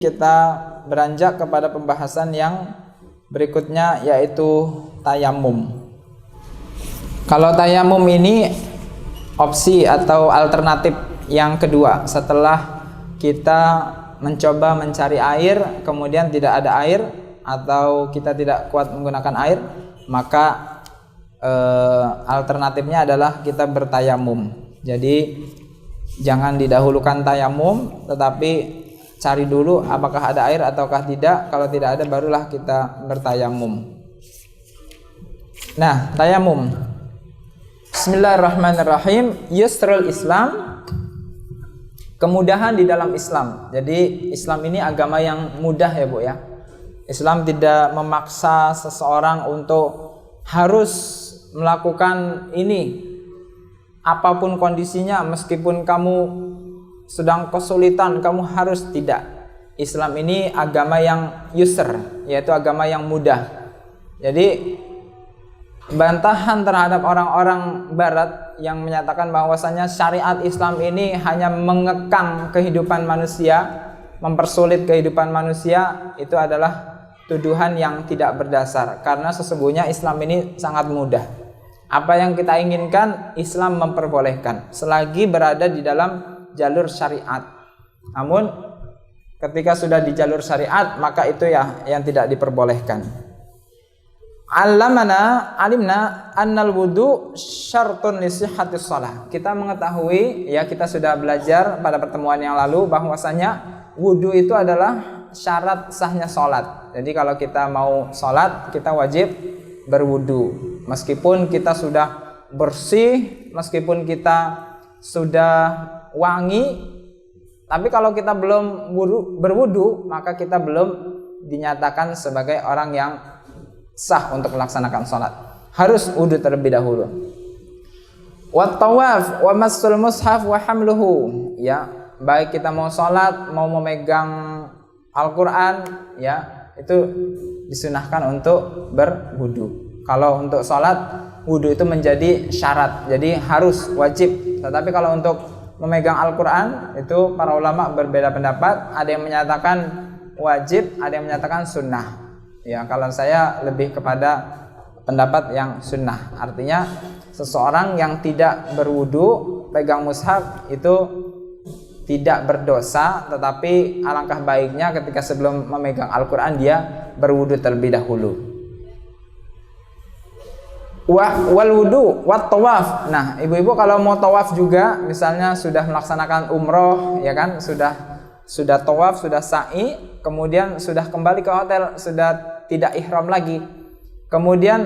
Kita beranjak kepada pembahasan yang berikutnya, yaitu tayamum. Kalau tayamum ini opsi atau alternatif yang kedua setelah kita mencoba mencari air, kemudian tidak ada air atau kita tidak kuat menggunakan air, maka alternatifnya adalah kita bertayamum. Jadi jangan didahulukan tayamum, tetapi cari dulu apakah ada air ataukah tidak. Kalau tidak ada, barulah kita bertayamum. Nah, tayamum. Bismillahirrahmanirrahim. Yusrul Islam, kemudahan di dalam Islam. Jadi Islam ini agama yang mudah ya Bu ya. Islam tidak memaksa seseorang untuk harus melakukan ini apapun kondisinya, meskipun kamu sedang kesulitan, kamu harus tidak. Islam ini agama yang yusr, yaitu agama yang mudah. Jadi bantahan terhadap orang-orang barat yang menyatakan bahwasanya syariat Islam ini hanya mengekang kehidupan manusia, mempersulit kehidupan manusia, itu adalah tuduhan yang tidak berdasar. Karena sesungguhnya Islam ini sangat mudah. Apa yang kita inginkan, Islam memperbolehkan selagi berada di dalam jalur syariat. Namun ketika sudah di jalur syariat, maka itu ya yang tidak diperbolehkan. Alimna annal wudu syartun li sihhatis shalah. Kita mengetahui ya, kita sudah belajar pada pertemuan yang lalu bahwasanya wudu itu adalah syarat sahnya sholat. Jadi kalau kita mau sholat, kita wajib berwudu. Meskipun kita sudah bersih, meskipun kita sudah wangi, tapi kalau kita belum berwudu, maka kita belum dinyatakan sebagai orang yang sah untuk melaksanakan sholat. Harus wudu terlebih dahulu. Wa tawaf wa massul mushaf wa hamluhu, ya, baik kita mau sholat, mau memegang Al-Quran, ya, itu disunahkan untuk berwudu. Kalau untuk sholat, wudu itu menjadi syarat, jadi harus, wajib. Tetapi kalau untuk memegang Al-Quran, itu para ulama berbeda pendapat. Ada yang menyatakan wajib, ada yang menyatakan sunnah. Ya, kalau saya lebih kepada pendapat yang sunnah. Artinya seseorang yang tidak berwudu pegang mushaf itu tidak berdosa, tetapi alangkah baiknya ketika sebelum memegang Al-Quran dia berwudu terlebih dahulu. Wal wudu wat tawaf. Nah, ibu-ibu kalau mau tawaf juga, misalnya sudah melaksanakan umroh, ya kan, sudah tawaf, sudah sa'i, kemudian sudah kembali ke hotel, sudah tidak ihram lagi. Kemudian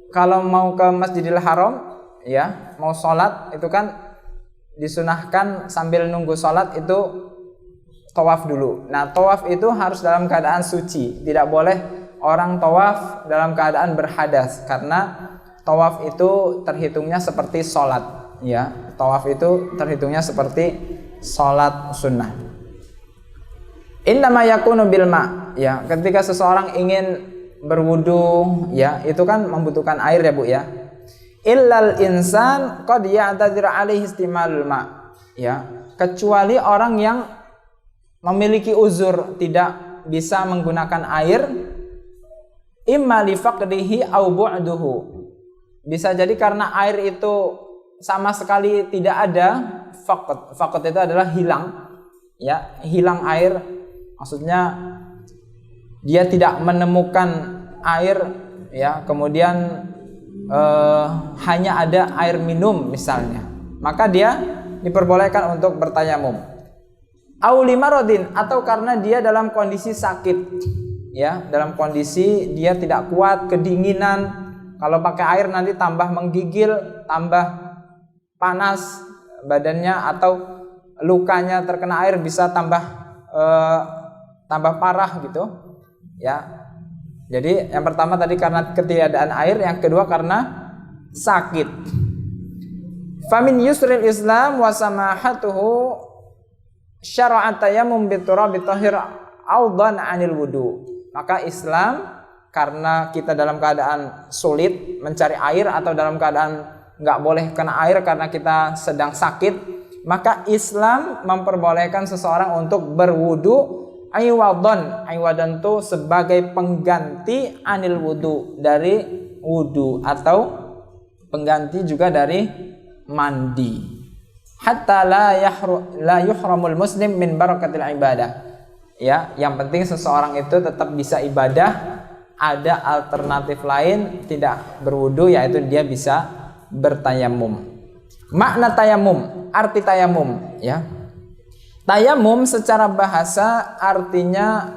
kalau mau ke Masjidil Haram, ya, mau sholat, itu kan disunahkan sambil nunggu sholat itu tawaf dulu. Nah, tawaf itu harus dalam keadaan suci. Tidak boleh orang tawaf dalam keadaan berhadas, karena tawaf itu terhitungnya seperti sholat, ya. Tawaf itu terhitungnya seperti sholat sunnah. Innama yakunu bil ma, ya. Ketika seseorang ingin berwudu, ya, itu kan membutuhkan air ya Bu ya. Illal insan qad ya'tadzir alaihi istimalul ma, ya. Kecuali orang yang memiliki uzur tidak bisa menggunakan air, imma li faqdihi au bu'duhu. Bisa jadi karena air itu sama sekali tidak ada, faqd itu adalah hilang, ya, hilang air, maksudnya dia tidak menemukan air, ya, kemudian hanya ada air minum misalnya, maka dia diperbolehkan untuk bertayamum. Au limaradin, atau karena dia dalam kondisi sakit, ya, dalam kondisi dia tidak kuat, kedinginan. Kalau pakai air nanti tambah menggigil, tambah panas badannya, atau lukanya terkena air bisa tambah parah gitu, ya. Jadi yang pertama tadi karena ketiadaan air, yang kedua karena sakit. Famin yusril Islam wa samahatuhu syara'at tayammum biturabi tahir audan 'anil wudu. Maka Islam, karena kita dalam keadaan sulit mencari air atau dalam keadaan nggak boleh kena air karena kita sedang sakit, maka Islam memperbolehkan seseorang untuk berwudu Aiwadan itu sebagai pengganti anil wudu, dari wudu, atau pengganti juga dari mandi. Hatta la yuhramul muslim min barakatil ibadah. Ya, yang penting seseorang itu tetap bisa ibadah. Ada alternatif lain tidak berwudu, yaitu dia bisa bertayamum. Makna tayamum, arti tayamum, ya. Tayamum secara bahasa artinya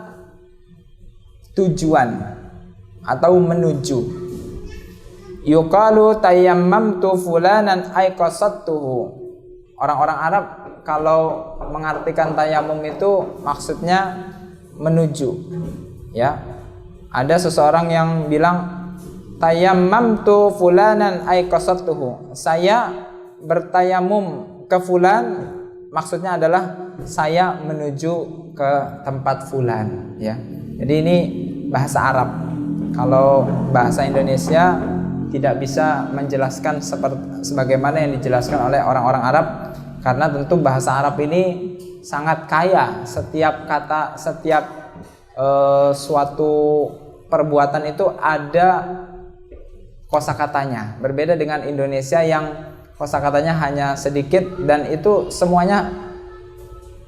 tujuan atau menuju. Yuqalu tayammamtu fulanan ay qasadtuhu. Orang-orang Arab kalau mengartikan tayamum itu maksudnya menuju, ya. Ada seseorang yang bilang tayammamtu fulanan ay qasadtuhu. Saya bertayamum ke fulan, maksudnya adalah saya menuju ke tempat fulan, ya. Jadi ini bahasa Arab. Kalau bahasa Indonesia tidak bisa menjelaskan sebagaimana yang dijelaskan oleh orang-orang Arab, karena tentu bahasa Arab ini sangat kaya. Setiap kata, setiap suatu perbuatan itu ada kosakatanya. Berbeda dengan Indonesia yang kosakatanya hanya sedikit dan itu semuanya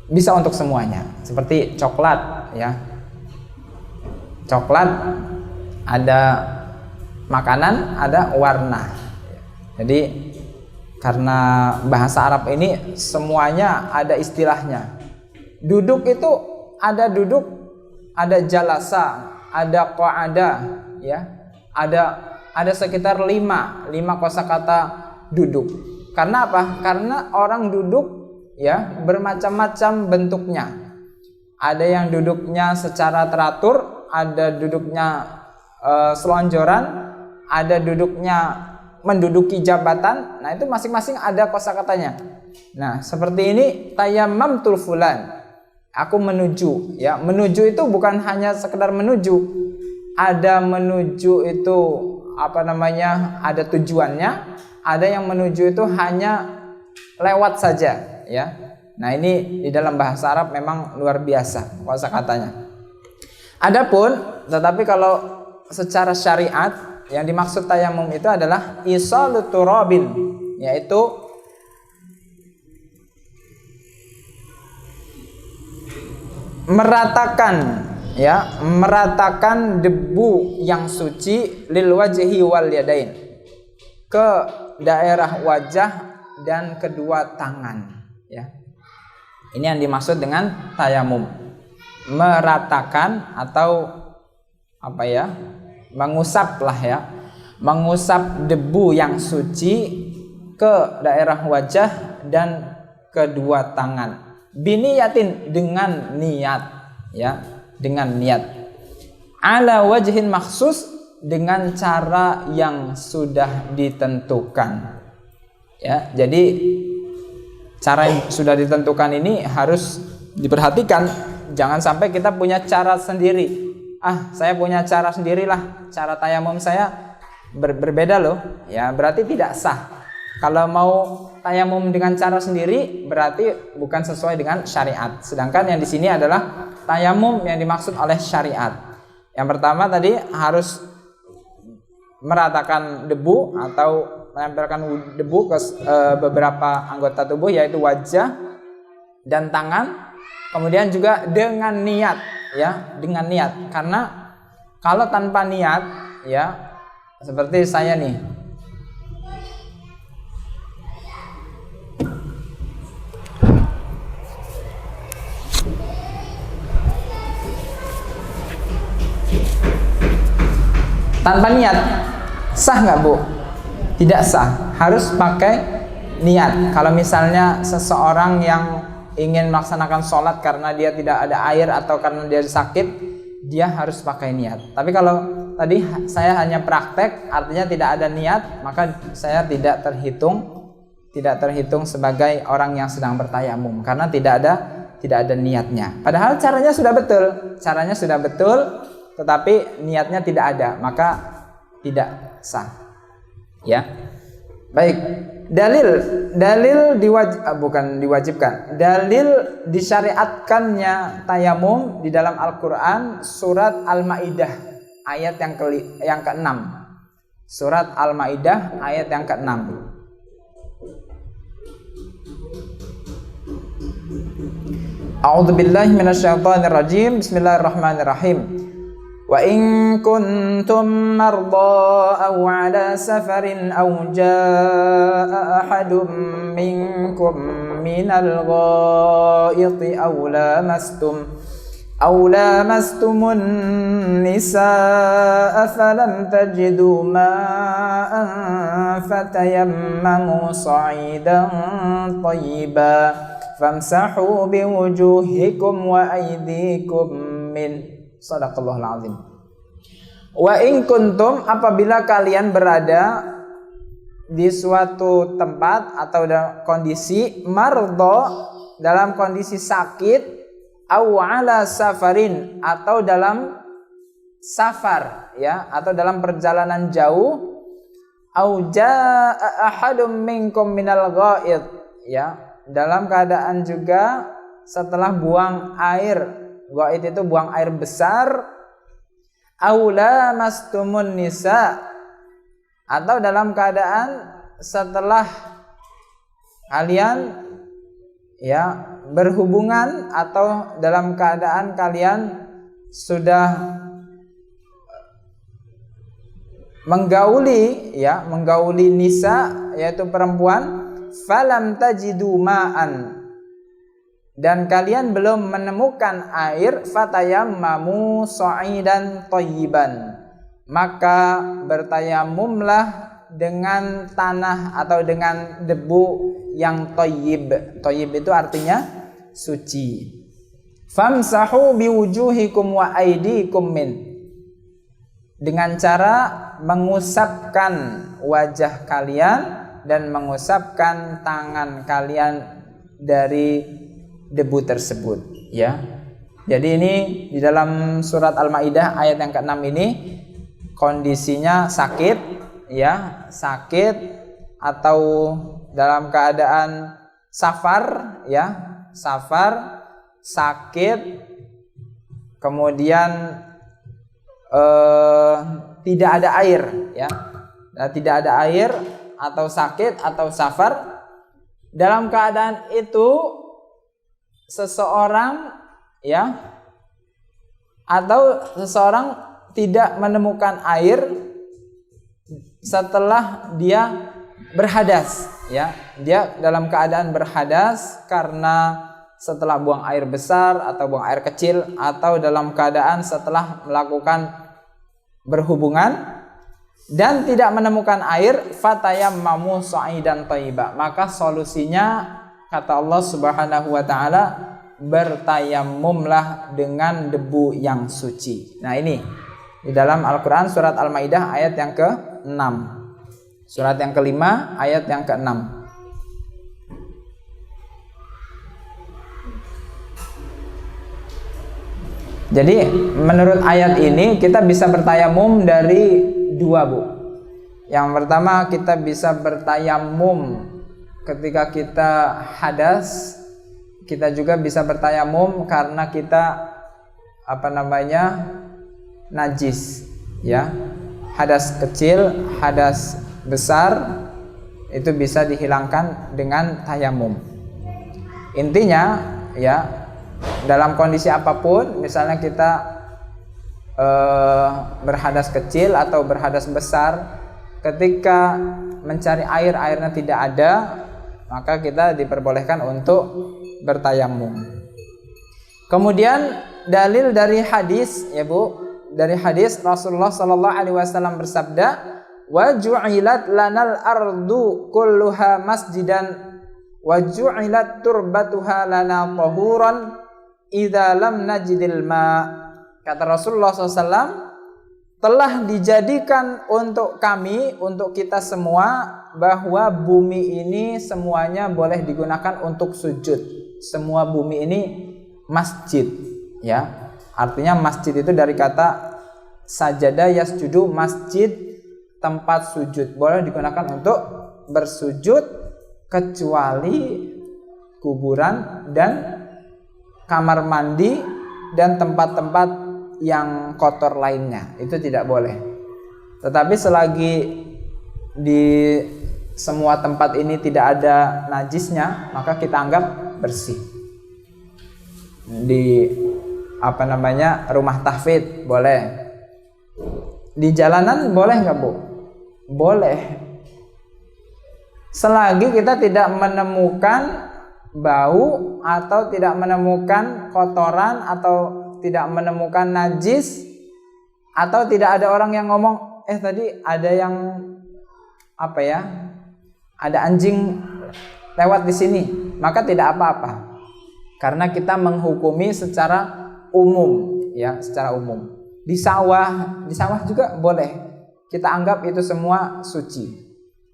bisa untuk semuanya. Seperti coklat, ya. Coklat ada makanan, ada warna. Jadi karena bahasa Arab ini semuanya ada istilahnya. Duduk itu ada duduk, ada jalasa, ada qa'ada, ya. Ada sekitar 5 kosakata duduk. Karena apa? Karena orang duduk, ya, bermacam-macam bentuknya. Ada yang duduknya secara teratur, ada duduknya selonjoran, ada duduknya menduduki jabatan. Nah, itu masing-masing ada kosakatanya. Nah, seperti ini tayammamtul fulan. Aku menuju, ya. Menuju itu bukan hanya sekedar menuju. Ada menuju itu ada tujuannya. Ada yang menuju itu hanya lewat saja, ya. Nah, ini di dalam bahasa Arab memang luar biasa kosakatanya. Tetapi kalau secara syariat yang dimaksud tayamum itu adalah isalut turabin, yaitu meratakan debu yang suci lil wajhi wal yadain, ke daerah wajah dan kedua tangan, ya. Ini yang dimaksud dengan tayamum. Meratakan atau mengusap debu yang suci ke daerah wajah dan kedua tangan. Biniyatin, dengan niat, ya, dengan niat. Ala wajhin maksus, dengan cara yang sudah ditentukan, ya. Jadi cara yang sudah ditentukan ini harus diperhatikan. Jangan sampai kita punya cara sendiri. Saya punya cara sendirilah, cara tayamum saya berbeda loh, ya, berarti tidak sah. Kalau mau tayamum dengan cara sendiri berarti bukan sesuai dengan syariat. Sedangkan yang di sini adalah tayamum yang dimaksud oleh syariat. Yang pertama tadi harus meratakan debu atau menempelkan debu ke beberapa anggota tubuh, yaitu wajah dan tangan. Kemudian juga dengan niat, ya, dengan niat. Karena kalau tanpa niat, ya, seperti saya nih, tanpa niat sah nggak, Bu? Tidak sah, harus pakai niat. Kalau misalnya seseorang yang ingin melaksanakan sholat karena dia tidak ada air atau karena dia sakit, dia harus pakai niat. Tapi kalau tadi saya hanya praktek, artinya tidak ada niat, maka saya tidak terhitung sebagai orang yang sedang bertayamum karena tidak ada niatnya. Padahal caranya sudah betul, tetapi niatnya tidak ada, maka tidak sah, ya. Baik, dalil bukan diwajibkan. Dalil disyariatkannya tayamum di dalam Al-Qur'an surat Al-Maidah ayat yang ke-6. Surat Al-Maidah ayat yang ke-6. A'udzubillahi minasyaitonirrajim. Bismillahirrahmanirrahim. Wa in kuntum marda aw ala safarin aw jaa ahadum minkum minal ghaiti aw lamastumun nisaa falam tajidu ma'an fatayammamu sa'idan thayyiban famsahu biwujuhikum wa aydikum min. Shadaqallahul azim. Wa in kuntum, apabila kalian berada di suatu tempat atau dalam kondisi mardo, dalam kondisi sakit, aw ala safarin, atau dalam safar, ya, atau dalam perjalanan jauh, aw jaa ahadum minkum minal ghaid, ya, dalam keadaan juga setelah buang air. Ghaid itu buang air besar. Aula mastumun nisa, atau dalam keadaan setelah kalian, ya, berhubungan, atau dalam keadaan kalian sudah menggauli, ya, menggauli nisa, yaitu perempuan, falam tajidu ma'an, dan kalian belum menemukan air, fatayammamu sha'idan thayyiban, maka bertayamumlah dengan tanah atau dengan debu yang thayyib. Thayyib itu artinya suci. Famsahu biwujuhikum wa aydikum min, dengan cara mengusapkan wajah kalian dan mengusapkan tangan kalian dari debu tersebut, ya. Jadi ini di dalam surat Al-Maidah ayat yang ke-6 ini kondisinya sakit, ya, sakit atau dalam keadaan safar, ya, safar, sakit, kemudian tidak ada air, ya, tidak ada air atau sakit atau safar. Dalam keadaan itu seseorang, ya, atau seseorang tidak menemukan air setelah dia berhadas, ya, dia dalam keadaan berhadas karena setelah buang air besar atau buang air kecil, atau dalam keadaan setelah melakukan berhubungan dan tidak menemukan air, fatayammamu sha'idan thayyiban, maka solusinya, kata Allah Subhanahu wa taala, bertayamumlah dengan debu yang suci. Nah, ini di dalam Al-Qur'an surat Al-Maidah ayat yang ke-6. Surat yang ke-5 ayat yang ke-6. Jadi menurut ayat ini kita bisa bertayamum dari dua, Bu. Yang pertama, kita bisa bertayamum ketika kita hadas. Kita juga bisa bertayamum karena kita najis, ya. Hadas kecil, hadas besar itu bisa dihilangkan dengan tayamum. Intinya, ya, dalam kondisi apapun, misalnya kita berhadas kecil atau berhadas besar, ketika mencari air, airnya tidak ada, maka kita diperbolehkan untuk bertayamum. Kemudian dalil dari hadis, ya Bu, dari hadis Rasulullah sallallahu alaihi wasallam bersabda, wa ju'ilat lanal ardu kulluha masjidan wa ju'ilat turbatuha lana tahuran idza lam najidil ma. Kata Rasulullah SAW, telah dijadikan untuk kami, untuk kita semua, bahwa bumi ini semuanya boleh digunakan untuk sujud. Semua bumi ini masjid, ya. Artinya masjid itu dari kata sajada yasjudu, masjid, tempat sujud, boleh digunakan untuk bersujud kecuali kuburan dan kamar mandi dan tempat-tempat yang kotor lainnya, itu tidak boleh. Tetapi selagi di semua tempat ini tidak ada najisnya, maka kita anggap bersih. Di rumah tahfidz boleh. Di jalanan boleh nggak, Bu? Boleh. Selagi kita tidak menemukan bau atau tidak menemukan kotoran atau tidak menemukan najis, atau tidak ada orang yang ngomong, tadi ada yang ada anjing lewat di sini, maka tidak apa-apa. Karena kita menghukumi secara umum, ya, secara umum. Di sawah juga boleh. Kita anggap itu semua suci.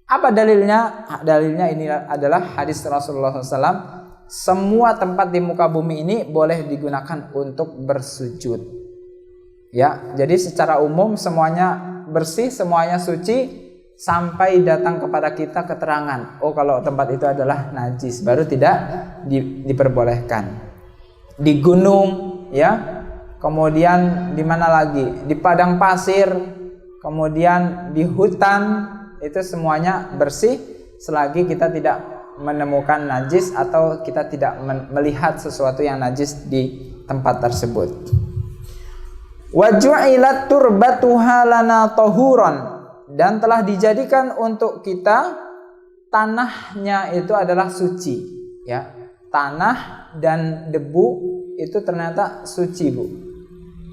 Apa dalilnya? Dalilnya ini adalah hadis Rasulullah SAW. Semua tempat di muka bumi ini boleh digunakan untuk bersujud. Ya, jadi secara umum semuanya bersih, semuanya suci, sampai datang kepada kita keterangan, kalau tempat itu adalah najis, baru tidak diperbolehkan. Di gunung, ya. Kemudian di mana lagi? Di padang pasir, kemudian di hutan, itu semuanya bersih selagi kita tidak menemukan najis atau kita tidak melihat sesuatu yang najis di tempat tersebut. Wa ju'ilat turbatuha lana tahuran, dan telah dijadikan untuk kita tanahnya itu adalah suci, ya. Tanah dan debu itu ternyata suci, Bu.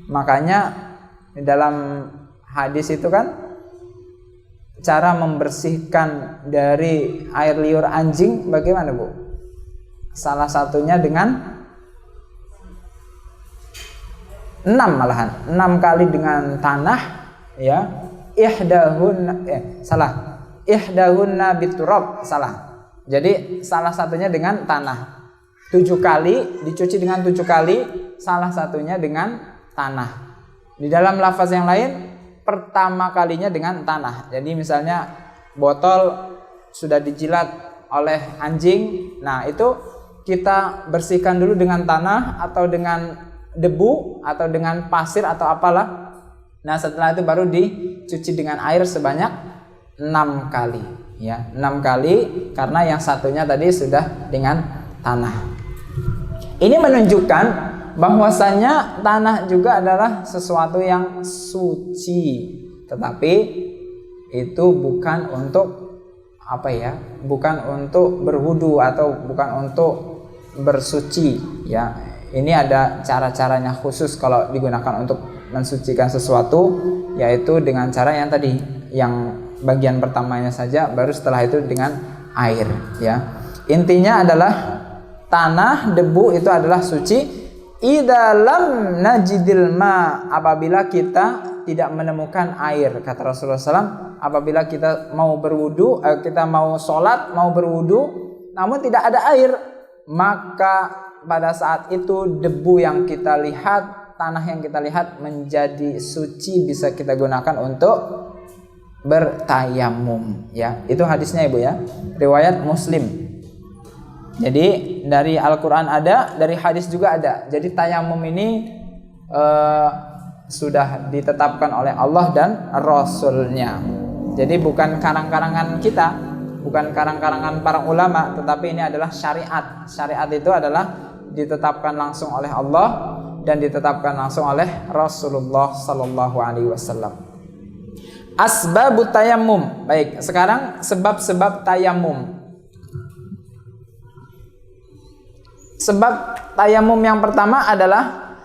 Makanya di dalam hadis itu kan cara membersihkan dari air liur anjing bagaimana, Bu? Salah satunya dengan 6 kali dengan tanah, ya. Ihdahunna biturab, salah. Jadi salah satunya dengan tanah. 7 kali dicuci dengan 7 kali, salah satunya dengan tanah. Di dalam lafaz yang lain pertama kalinya dengan tanah. Jadi misalnya botol sudah dijilat oleh anjing, nah itu kita bersihkan dulu dengan tanah atau dengan debu atau dengan pasir atau apalah. Nah setelah itu baru dicuci dengan air sebanyak 6 kali, ya, 6 kali, karena yang satunya tadi sudah dengan tanah. Ini menunjukkan bahwasanya tanah juga adalah sesuatu yang suci, tetapi itu bukan untuk bukan untuk berwudu atau bukan untuk bersuci, ya. Ini ada cara-caranya khusus kalau digunakan untuk mensucikan sesuatu, yaitu dengan cara yang tadi, yang bagian pertamanya saja, baru setelah itu dengan air, ya. Intinya adalah tanah, debu itu adalah suci. Idza lam najidil ma, apabila kita tidak menemukan air, kata Rasulullah SAW, apabila kita mau berwudu, kita mau sholat, mau berwudu, namun tidak ada air, maka pada saat itu debu yang kita lihat, tanah yang kita lihat menjadi suci, bisa kita gunakan untuk bertayamum, ya. Itu hadisnya, Ibu, ya, riwayat Muslim. Jadi dari Al-Quran ada, dari hadis juga ada. Jadi tayamum ini sudah ditetapkan oleh Allah dan Rasulnya. Jadi bukan karang-karangan kita, bukan karang-karangan para ulama, tetapi ini adalah syariat. Syariat itu adalah ditetapkan langsung oleh Allah dan ditetapkan langsung oleh Rasulullah Sallallahu Alaihi Wasallam. Asbabut tayammum. Baik, sekarang sebab-sebab tayamum. Sebab tayamum yang pertama adalah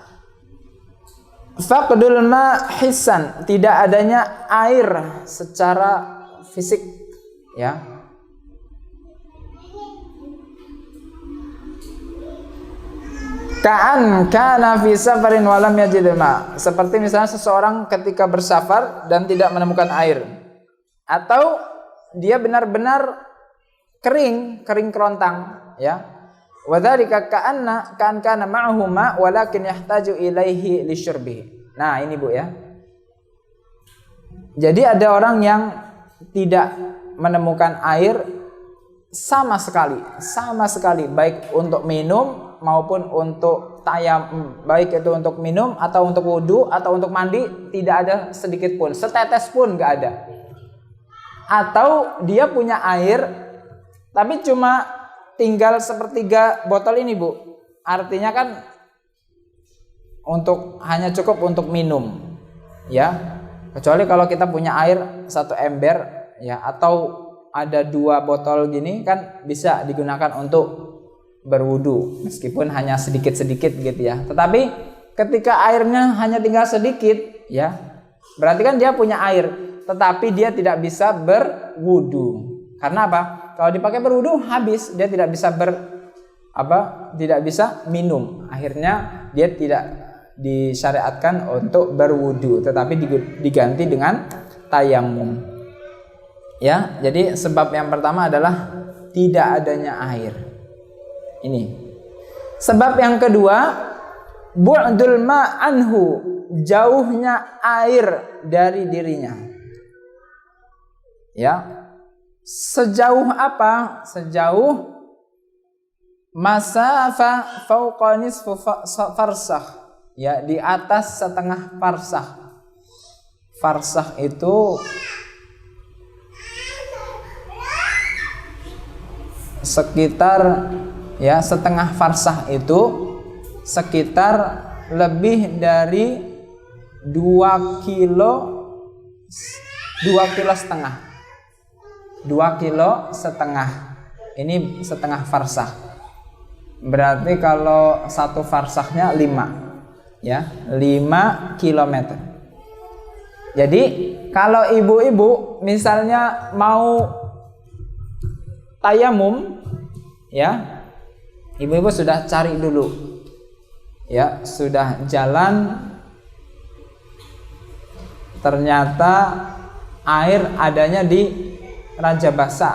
faqdul ma hissan, tidak adanya air secara fisik, ya. Ka'an kana fi safarin wa lam yajid ma, seperti misalnya seseorang ketika bersafar dan tidak menemukan air, atau dia benar-benar kering kerontang, ya. Wa dzalika ka'anna kana ma'ahu ma walakin yahtaju ilaihi lisyurbihi. Nah, ini, Bu, ya. Jadi ada orang yang tidak menemukan air sama sekali baik untuk minum maupun untuk tayamum, baik itu untuk minum atau untuk wudhu atau untuk mandi, tidak ada sedikit pun, setetes pun nggak ada. Atau dia punya air tapi cuma tinggal sepertiga botol ini, Bu. Artinya kan hanya cukup untuk minum, ya. Kecuali kalau kita punya air 1 ember, ya, atau ada 2 botol gini kan bisa digunakan untuk berwudu meskipun hanya sedikit-sedikit gitu ya. Tetapi ketika airnya hanya tinggal sedikit, ya, berarti kan dia punya air, tetapi dia tidak bisa berwudu. Karena apa? Kalau dipakai berwudu habis, dia tidak bisa tidak bisa minum. Akhirnya dia tidak disyariatkan untuk berwudu, tetapi diganti dengan tayamum. Ya, jadi sebab yang pertama adalah tidak adanya air. Ini. Sebab yang kedua, bu'dul ma'anhu, jauhnya air dari dirinya. Ya. Sejauh apa? Sejauh masafa fauqa nisfu farsakh. Ya, di atas setengah farsakh. Farsakh itu sekitar, ya, setengah farsakh itu sekitar lebih dari 2 kilo 2,5 kilo. 2,5 kilo. Ini setengah farsakh. Berarti kalau satu farsakhnya 5. Ya, 5 kilometer. Jadi kalau ibu-ibu misalnya mau tayamum, ya, ibu-ibu sudah cari dulu, ya, sudah jalan, ternyata air adanya di Raja Basa,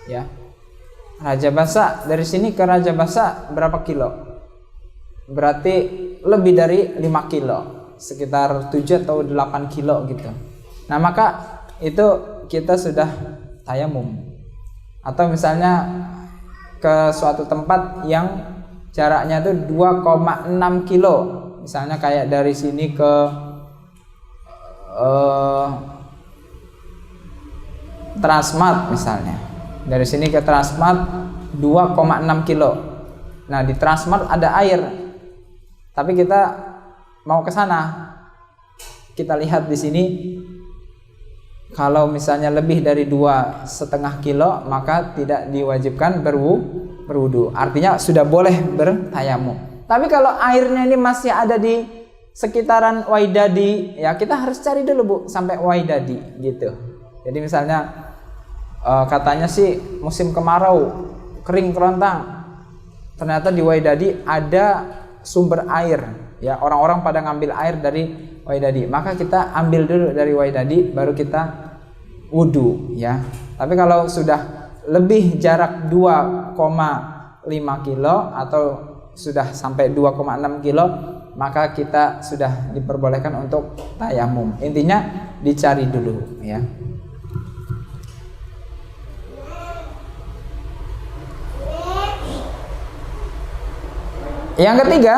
ya. Raja Basa, dari sini ke Raja Basa berapa kilo? Berarti lebih dari 5 kilo, sekitar 7 atau 8 kilo gitu. Nah, maka itu kita sudah tayamum. Atau misalnya ke suatu tempat yang jaraknya itu 2,6 kilo, misalnya kayak dari sini ke Transmart misalnya. Dari sini ke Transmart 2,6 kilo. Nah, di Transmart ada air, tapi kita mau ke sana. Kita lihat di sini, kalau misalnya lebih dari 2,5 kilo, maka tidak diwajibkan berwudu. Artinya sudah boleh bertayamum. Tapi kalau airnya ini masih ada di sekitaran Waidadi, ya kita harus cari dulu, Bu, sampai Waidadi gitu. Jadi misalnya katanya sih musim kemarau, kering kerontang. Ternyata di Waidadi ada sumber air, ya, orang-orang pada ngambil air dari Waidadi, maka kita ambil dulu dari Waidadi baru kita wudu, ya. Tapi kalau sudah lebih jarak 2,5 kilo atau sudah sampai 2,6 kilo, maka kita sudah diperbolehkan untuk tayamum. Intinya dicari dulu, ya. Yang ketiga,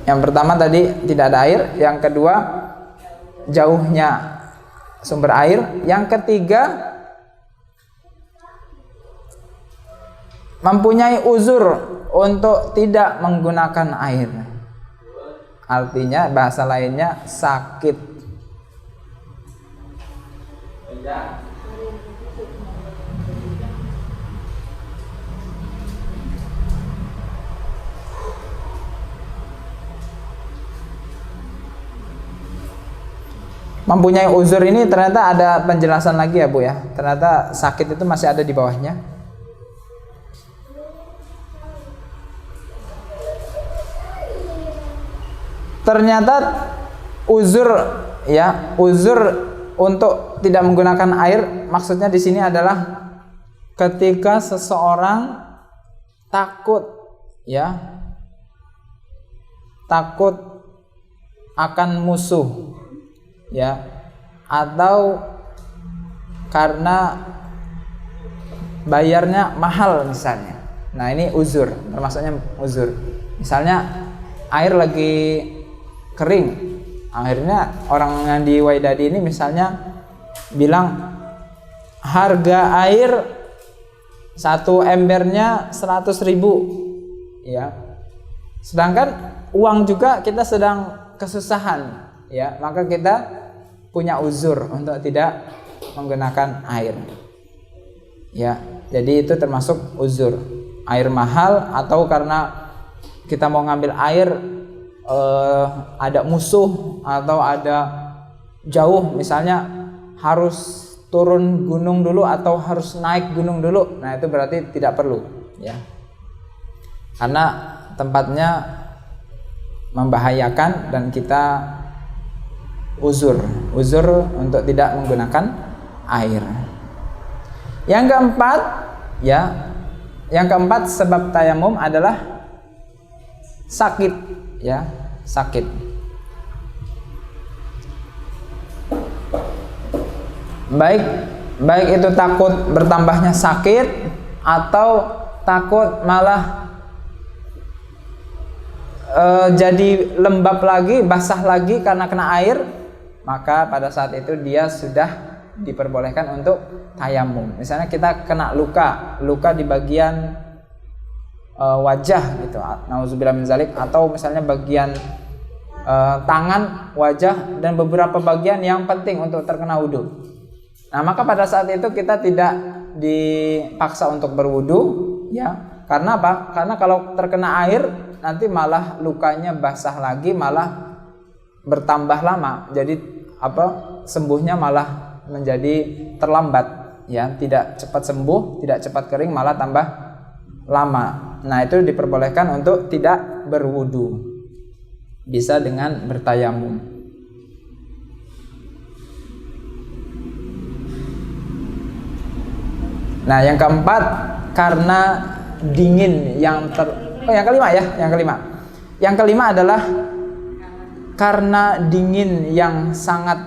yang pertama tadi tidak ada air, yang kedua jauhnya sumber air, yang ketiga mempunyai uzur untuk tidak menggunakan air. Artinya bahasa lainnya sakit. Mempunyai uzur ini ternyata ada penjelasan lagi, ya, Bu, ya. Ternyata sakit itu masih ada di bawahnya. Ternyata uzur, ya, uzur untuk tidak menggunakan air, maksudnya di sini adalah ketika seseorang takut, ya, takut akan musuh, ya, atau karena bayarnya mahal misalnya. Nah ini uzur, termasuknya uzur. Misalnya air lagi kering, akhirnya orang yang di Wydadi ini misalnya bilang harga air satu embernya 100.000 ya, sedangkan uang juga kita sedang kesusahan ya, maka kita punya uzur untuk tidak menggunakan air ya. Jadi itu termasuk uzur, air mahal atau karena kita mau ngambil air ada musuh atau ada jauh, misalnya harus turun gunung dulu atau harus naik gunung dulu. Nah itu berarti tidak perlu ya, karena tempatnya membahayakan dan kita uzur untuk tidak menggunakan air. Yang keempat ya, yang keempat sebab tayamum adalah sakit ya, sakit. Baik itu takut bertambahnya sakit atau takut malah jadi lembab lagi, basah lagi karena kena air, maka pada saat itu dia sudah diperbolehkan untuk tayamum. Misalnya kita kena luka di bagian wajah gitu, nauzubillah min zalik, atau misalnya bagian tangan, wajah, dan beberapa bagian yang penting untuk terkena wudhu. Nah maka pada saat itu kita tidak dipaksa untuk berwudhu ya. Karena apa? Karena kalau terkena air nanti malah lukanya basah lagi, malah bertambah lama. Jadi sembuhnya malah menjadi terlambat ya, tidak cepat sembuh, tidak cepat kering, malah tambah lama. Nah itu diperbolehkan untuk tidak berwudu, bisa dengan bertayamum. Nah yang keempat karena dingin yang yang kelima adalah karena dingin yang sangat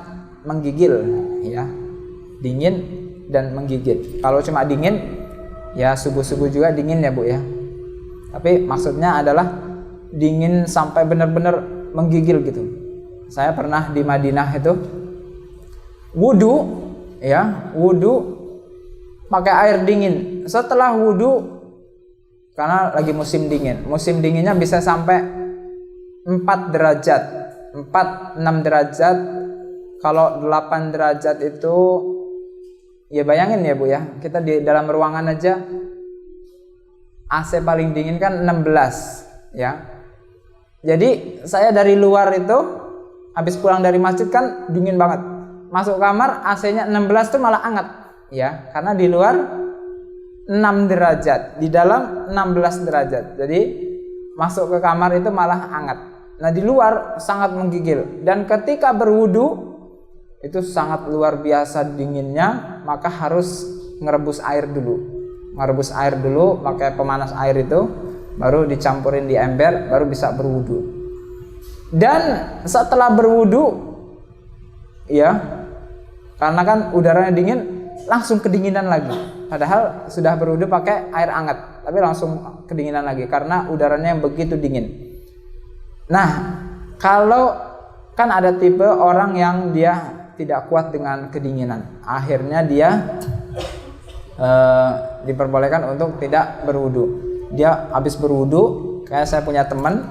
menggigil ya, dingin dan menggigit. Kalau cuma dingin ya subuh-subuh juga dingin ya Bu ya, tapi maksudnya adalah dingin sampai benar-benar menggigil gitu. Saya pernah di Madinah itu wudu pakai air dingin. Setelah wudu, karena lagi musim dinginnya bisa sampai 4 derajat, 4-6 derajat. Kalau 8 derajat itu ya bayangin ya Bu ya, kita di dalam ruangan aja AC paling dingin kan 16 ya. Jadi saya dari luar itu habis pulang dari masjid kan dingin banget, masuk kamar AC-nya 16 tuh malah hangat ya, karena di luar 6 derajat, di dalam 16 derajat. Jadi masuk ke kamar itu malah hangat. Nah di luar sangat menggigil, dan ketika berwudu itu sangat luar biasa dinginnya, maka harus ngerebus air dulu, pakai pemanas air itu, baru dicampurin di ember, baru bisa berwudu. Dan setelah berwudu ya, karena kan udaranya dingin, langsung kedinginan lagi. Padahal sudah berwudu pakai air hangat, tapi langsung kedinginan lagi karena udaranya yang begitu dingin. Nah, kalau kan ada tipe orang yang dia tidak kuat dengan kedinginan, akhirnya dia diperbolehkan untuk tidak berwudu. Dia habis berwudu, kayak saya punya teman,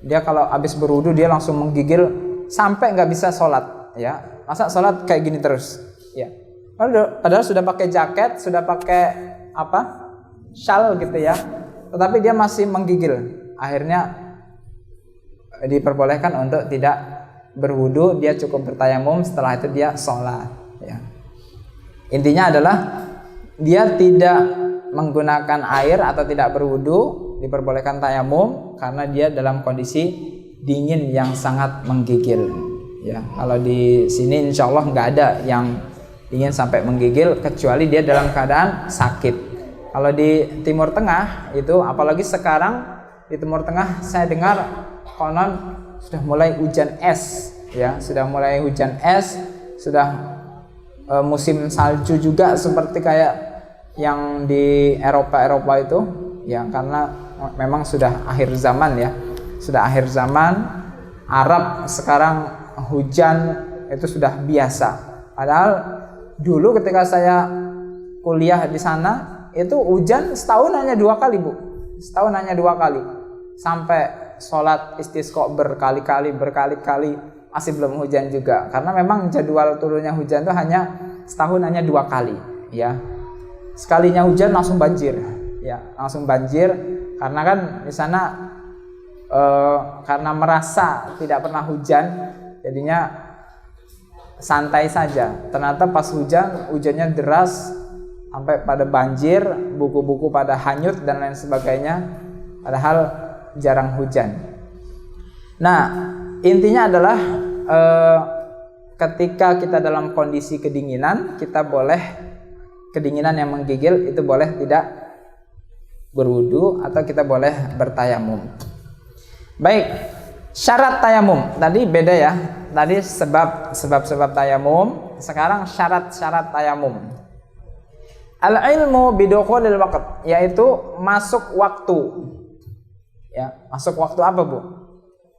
dia kalau habis berwudu dia langsung menggigil sampai nggak bisa sholat ya. Masa sholat kayak gini terus ya, padahal sudah pakai jaket, sudah pakai shawl gitu ya, tetapi dia masih menggigil. Akhirnya diperbolehkan untuk tidak berwudu, dia cukup bertayamum, setelah itu dia sholat ya. Intinya adalah dia tidak menggunakan air atau tidak berwudu, diperbolehkan tayamum karena dia dalam kondisi dingin yang sangat menggigil ya. Kalau di sini insya Allah nggak ada yang dingin sampai menggigil, kecuali dia dalam keadaan sakit. Kalau di Timur Tengah itu, apalagi sekarang di Timur Tengah, saya dengar konon sudah mulai hujan es ya, sudah musim salju juga, seperti kayak yang di Eropa itu ya, karena memang sudah akhir zaman ya. Sudah akhir zaman, Arab sekarang hujan itu sudah biasa. Padahal dulu ketika saya kuliah di sana itu hujan setahun hanya 2 kali, Bu. Setahun hanya 2 kali. Sampai sholat istisqa berkali-kali masih belum hujan juga. Karena memang jadwal turunnya hujan itu hanya setahun hanya 2 kali, ya. Sekalinya hujan langsung banjir, ya, langsung banjir karena kan di sana karena merasa tidak pernah hujan, jadinya santai saja. Ternyata pas hujannya deras sampai pada banjir, buku-buku pada hanyut dan lain sebagainya, padahal jarang hujan. Nah, intinya adalah ketika kita dalam kondisi kedinginan, kita boleh, kedinginan yang menggigil itu boleh tidak berwudu atau kita boleh bertayamum. Baik, syarat tayamum tadi beda ya. Tadi sebab tayamum, sekarang syarat tayamum. Al-ilmu bidukhulil waqt, yaitu masuk waktu. Ya, masuk waktu apa, Bu?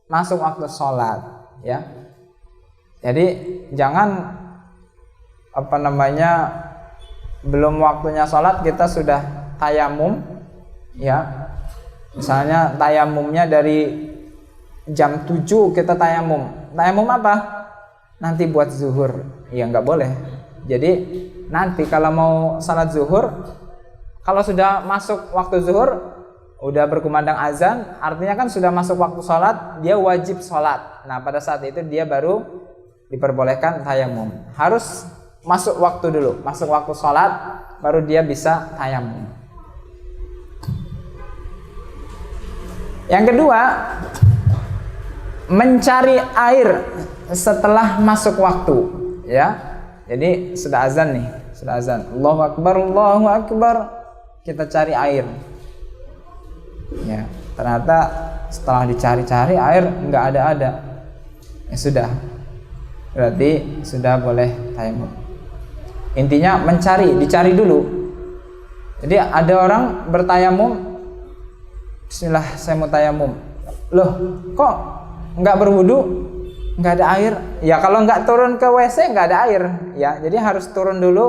Masuk waktu sholat, ya. Jadi jangan belum waktunya sholat kita sudah tayamum, ya. Misalnya tayamumnya dari jam 7 kita tayamum. Tayamum apa? Nanti buat zuhur. Ya nggak boleh. Jadi nanti kalau mau salat zuhur, kalau sudah masuk waktu zuhur, udah berkumandang azan, artinya kan sudah masuk waktu sholat, dia wajib sholat. Nah pada saat itu dia baru diperbolehkan tayamum. Harus masuk waktu dulu, masuk waktu sholat, baru dia bisa tayamum. Yang kedua, mencari air setelah masuk waktu, ya. Jadi sudah azan nih, sudah azan. Allahu Akbar. Kita cari air. Ya, ternyata setelah dicari-cari air nggak ada. Ya sudah. Berarti sudah boleh tayamum. Intinya mencari, dicari dulu. Jadi ada orang bertayamum, bismillah saya mau tayamum. Loh, kok nggak berwudu, nggak ada air? Ya kalau nggak turun ke WC nggak ada air, ya. Jadi harus turun dulu,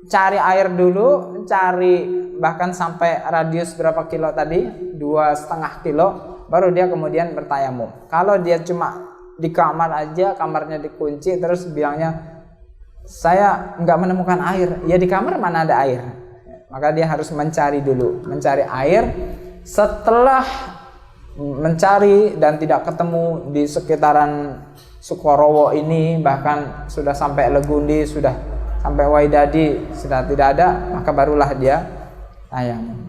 cari air dulu, cari bahkan sampai radius berapa kilo tadi, 2,5 kilo, baru dia kemudian bertayamum. Kalau dia cuma di kamar aja, kamarnya dikunci, terus bilangnya saya nggak menemukan air, ya di kamar mana ada air? Maka dia harus mencari dulu, mencari air. Setelah mencari dan tidak ketemu di sekitaran Sukorowo ini, bahkan sudah sampai Legundi, sudah sampai Waidadi, sudah tidak ada, maka barulah dia tayamum.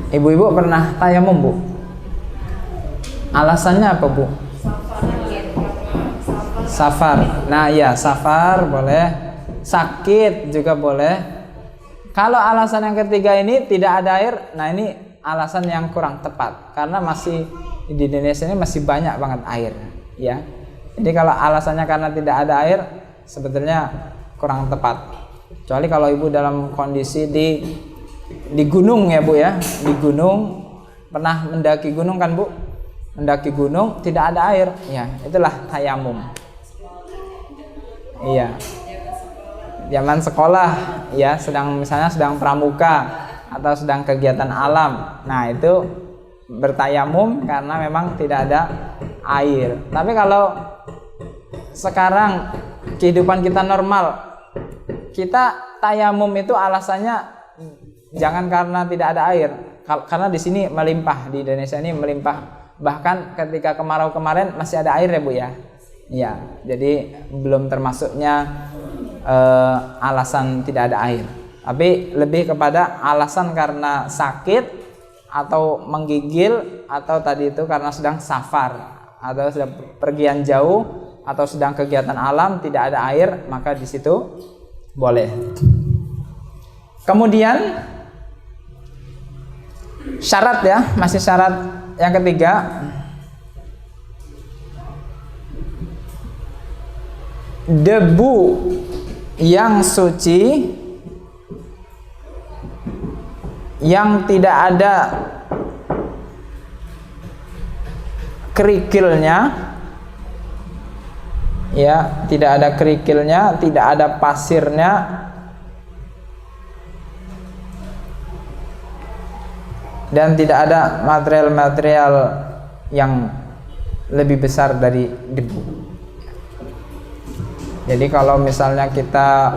Ibu-ibu pernah tayamum, Bu? Alasannya apa, Bu? Safar. Nah ya, safar boleh, sakit juga boleh. Kalau alasan yang ketiga ini tidak ada air, nah ini alasan yang kurang tepat, karena masih di Indonesia ini masih banyak banget air, ya. Jadi kalau alasannya karena tidak ada air, sebetulnya kurang tepat. Kecuali kalau ibu dalam kondisi di gunung ya, Bu ya, di gunung, pernah mendaki gunung kan, Bu? Mendaki gunung tidak ada air, ya itulah tayamum. Iya, zaman sekolah ya, misalnya sedang pramuka atau sedang kegiatan alam, nah itu bertayamum karena memang tidak ada air. Tapi kalau sekarang kehidupan kita normal, kita tayamum itu alasannya jangan karena tidak ada air, karena di sini melimpah, di Indonesia ini melimpah. Bahkan ketika kemarau kemarin masih ada air ya, Bu ya. Ya, jadi belum termasuknya alasan tidak ada air. Tapi lebih kepada alasan karena sakit atau menggigil, atau tadi itu karena sedang safar atau sedang pergian jauh atau sedang kegiatan alam tidak ada air, maka di situ boleh. Kemudian syarat ya, masih syarat yang ketiga, debu yang suci yang tidak ada kerikilnya, ya, tidak ada kerikilnya, tidak ada pasirnya, dan tidak ada material-material yang lebih besar dari debu. Jadi kalau misalnya kita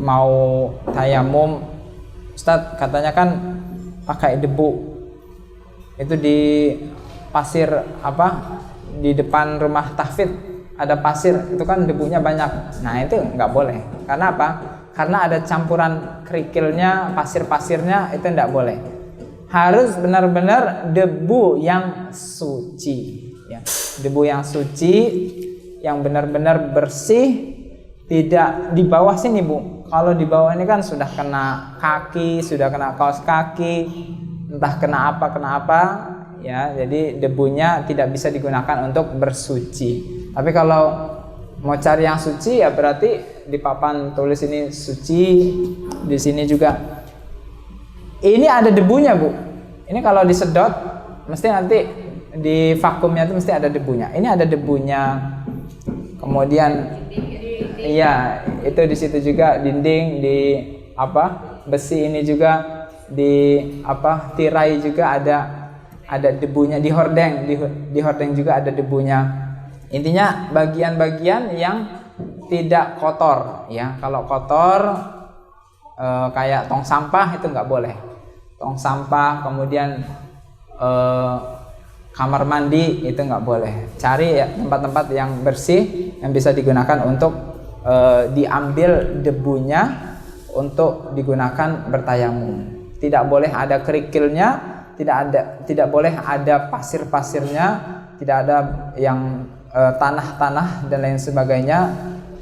mau tayamum, Ustadz katanya kan pakai debu, itu di pasir apa, di depan rumah tahfidz ada pasir, itu kan debunya banyak. Nah itu nggak boleh. Karena apa? Karena ada campuran kerikilnya, pasir-pasirnya, itu nggak boleh. Harus benar-benar debu yang suci, ya. Debu yang suci, yang benar-benar bersih, tidak di bawah sini, Bu. Kalau di bawah ini kan sudah kena kaki, sudah kena kaos kaki, entah kena apa, ya. Jadi debunya tidak bisa digunakan untuk bersuci. Tapi kalau mau cari yang suci, ya berarti di papan tulis ini suci, di sini juga. Ini ada debunya, Bu. Ini kalau disedot, mesti nanti di vakumnya itu mesti ada debunya. Ini ada debunya. Kemudian, iya, itu di situ juga dinding, di apa, besi ini juga, di apa, tirai juga ada debunya, di hordeng juga ada debunya. Intinya bagian-bagian yang tidak kotor, ya. Kalau kotor kayak tong sampah itu nggak boleh. Tong sampah, kemudian kamar mandi itu nggak boleh. Cari ya tempat-tempat yang bersih yang bisa digunakan untuk diambil debunya untuk digunakan bertayamum. Tidak boleh ada kerikilnya, tidak boleh ada pasir-pasirnya, tidak ada yang tanah-tanah dan lain sebagainya,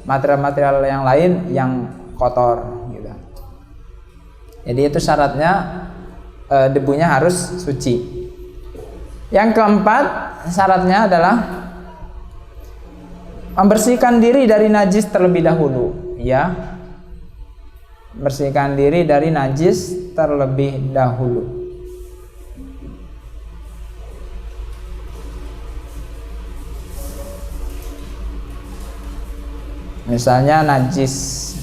material-material yang lain yang kotor gitu. Jadi itu syaratnya, debunya harus suci. Yang keempat syaratnya adalah membersihkan diri dari najis terlebih dahulu, ya. Bersihkan diri dari najis terlebih dahulu. Misalnya najis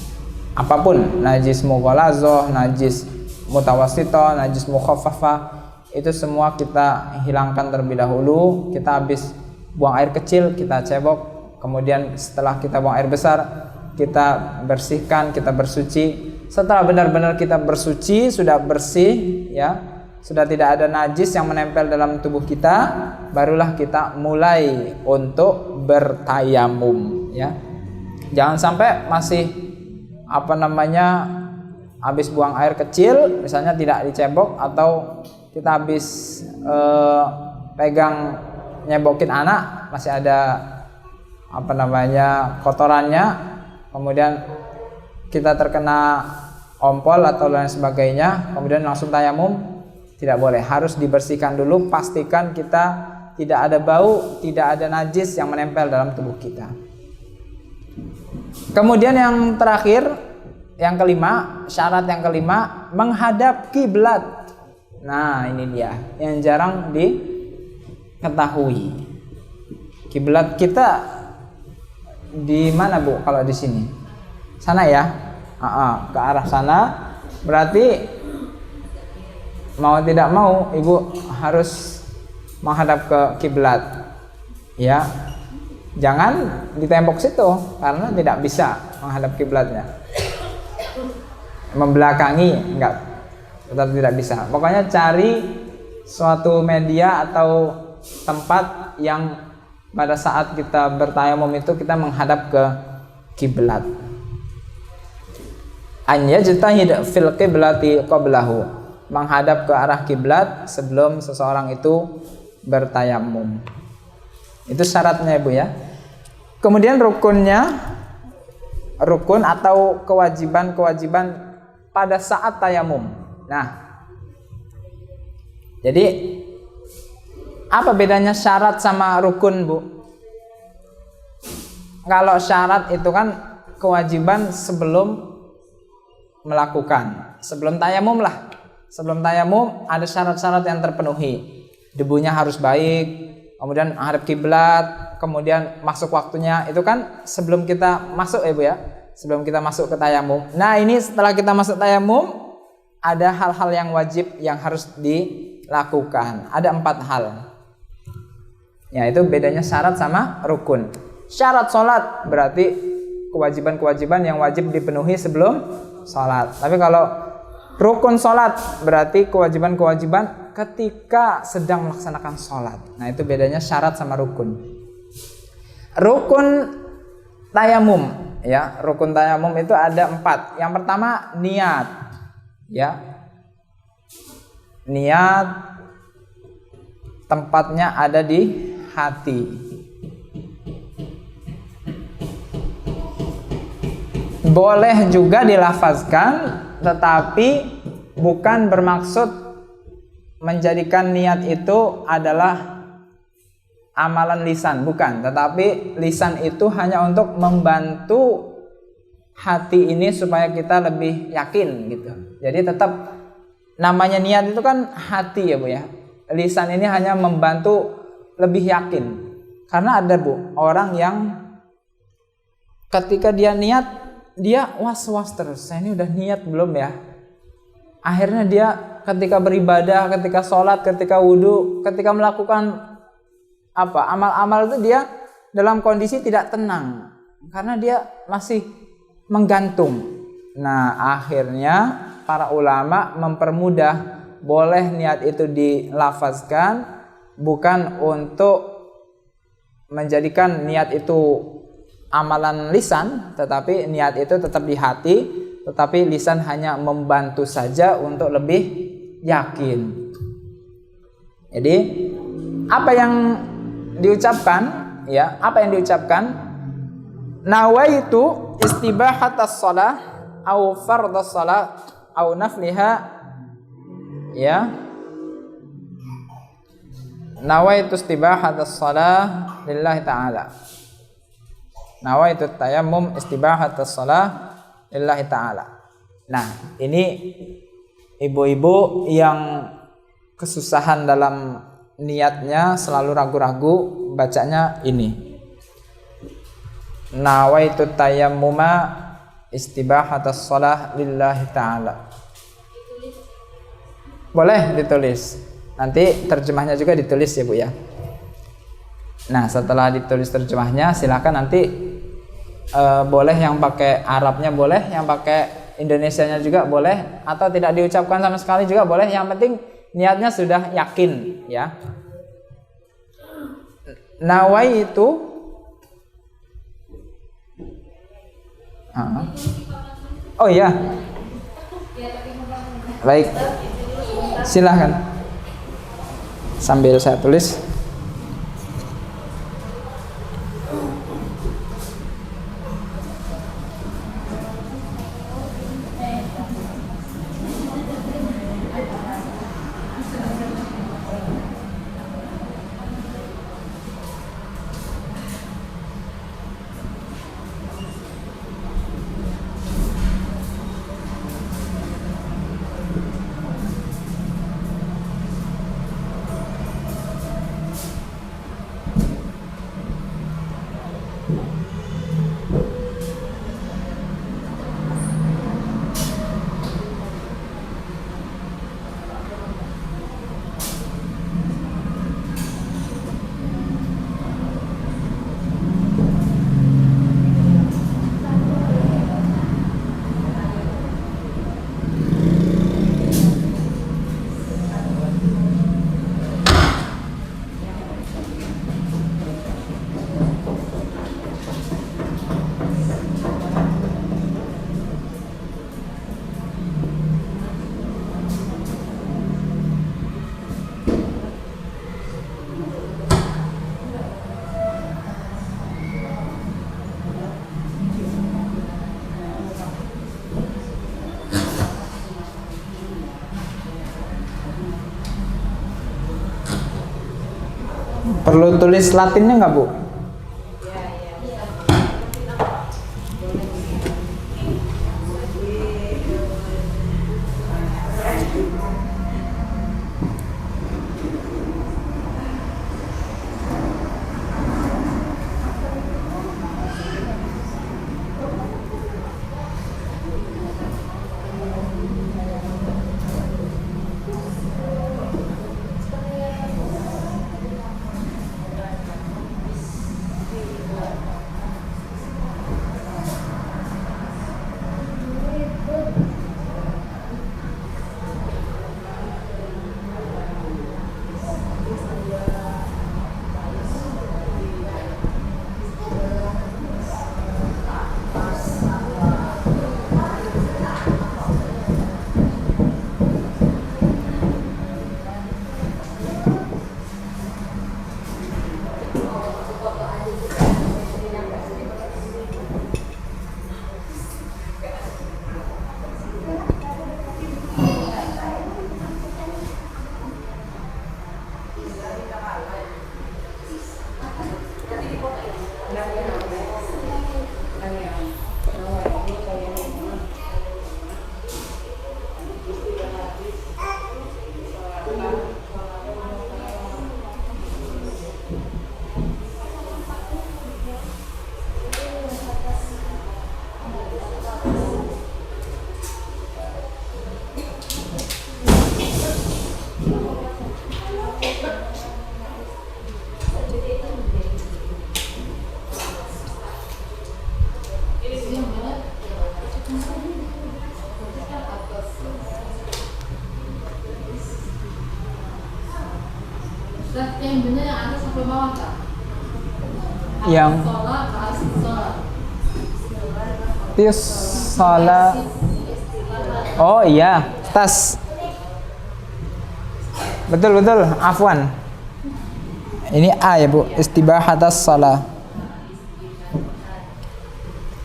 apapun, najis mughalazah, najis mutawassithah, najis mukhaffafah, itu semua kita hilangkan terlebih dahulu. Kita habis buang air kecil, kita cebok, kemudian setelah kita buang air besar, kita bersihkan, kita bersuci. Setelah benar-benar kita bersuci, sudah bersih, ya, sudah tidak ada najis yang menempel dalam tubuh kita, barulah kita mulai untuk bertayamum, ya. Jangan sampai masih habis buang air kecil, misalnya tidak dicebok, atau kita habis pegang nyebokin anak, masih ada kotorannya, kemudian kita terkena ompol atau lain sebagainya, kemudian langsung tayamum, tidak boleh. Harus dibersihkan dulu, pastikan kita tidak ada bau, tidak ada najis yang menempel dalam tubuh kita. Kemudian yang terakhir, yang kelima, syarat yang kelima, menghadap kiblat. Nah, ini dia yang jarang diketahui. Kiblat kita di mana, Bu? Kalau di sini, sana ya, ke arah sana. Berarti mau tidak mau Ibu harus menghadap ke kiblat, ya. Jangan di tembok situ, karena tidak bisa menghadap kiblatnya. Membelakangi enggak, tetap tidak bisa. Pokoknya cari suatu media atau tempat yang pada saat kita bertayamum itu kita menghadap ke kiblat. An yajtahid fil qiblati qablahu, menghadap ke arah kiblat sebelum seseorang itu bertayamum. Itu syaratnya, Ibu, ya. Kemudian rukun atau kewajiban pada saat tayamum. Nah, jadi Apa bedanya syarat sama rukun, Bu? Kalau syarat itu kan kewajiban sebelum melakukan, sebelum tayamum lah. Sebelum tayamum ada syarat-syarat yang terpenuhi. Debunya harus baik, kemudian hadap kiblat, kemudian masuk waktunya. Itu kan sebelum kita masuk ya, Bu ya. Sebelum kita masuk ke tayamum. Nah, ini setelah kita masuk tayamum ada hal-hal yang wajib yang harus dilakukan. Ada 4 hal. Ya, itu bedanya syarat sama rukun. Syarat sholat berarti kewajiban-kewajiban yang wajib dipenuhi sebelum sholat. Tapi kalau rukun sholat berarti kewajiban-kewajiban ketika sedang melaksanakan sholat. Nah, itu bedanya syarat sama rukun. Rukun tayamum, ya, rukun tayamum itu ada 4. Yang pertama niat, ya, niat tempatnya ada di hati. Boleh juga dilafazkan, tetapi bukan bermaksud menjadikan niat itu adalah amalan lisan, bukan. Tetapi lisan itu hanya untuk membantu hati ini supaya kita lebih yakin gitu. Jadi tetap namanya niat itu kan hati ya, Bu ya. Lisan ini hanya membantu lebih yakin. Karena ada, Bu, orang yang ketika dia niat, dia was-was terus. Saya ini udah niat belum ya? Akhirnya dia ketika beribadah, ketika sholat, ketika wudhu, ketika melakukan amal-amal itu dia dalam kondisi tidak tenang. Karena dia masih menggantung. Nah, akhirnya para ulama mempermudah, boleh niat itu dilafazkan, bukan untuk menjadikan niat itu amalan lisan, tetapi niat itu tetap di hati, tetapi lisan hanya membantu saja untuk lebih yakin. Jadi apa yang diucapkan, ya, apa yang diucapkan? Nawaitu istibahatas shalah au fardhas shalah au nafliha, ya. Nawaitu istibahatas shalah lillahi ta'ala. Nawaitu tayammum istibahatas shalah lillahi ta'ala. Nah, ini ibu-ibu yang kesusahan dalam niatnya, selalu ragu-ragu, bacanya ini. Nawaitu tayammuma istibahatas shalah lillahi ta'ala. Boleh ditulis. Nanti terjemahnya juga ditulis ya, Bu ya. Nah, setelah ditulis terjemahnya, silakan nanti boleh yang pakai Arabnya, boleh yang pakai Indonesianya juga boleh, atau tidak diucapkan sama sekali juga boleh. Yang penting niatnya sudah yakin, ya. Nawai itu oh iya. Baik. Silahkan. Sambil saya tulis. Perlu tulis Latinnya nggak, Bu? Yang benar yang atas sampai bawah tak? Yang tis salah. Oh iya, tas. Betul, afwan. Ini A ya, Bu. Istibahatas salah.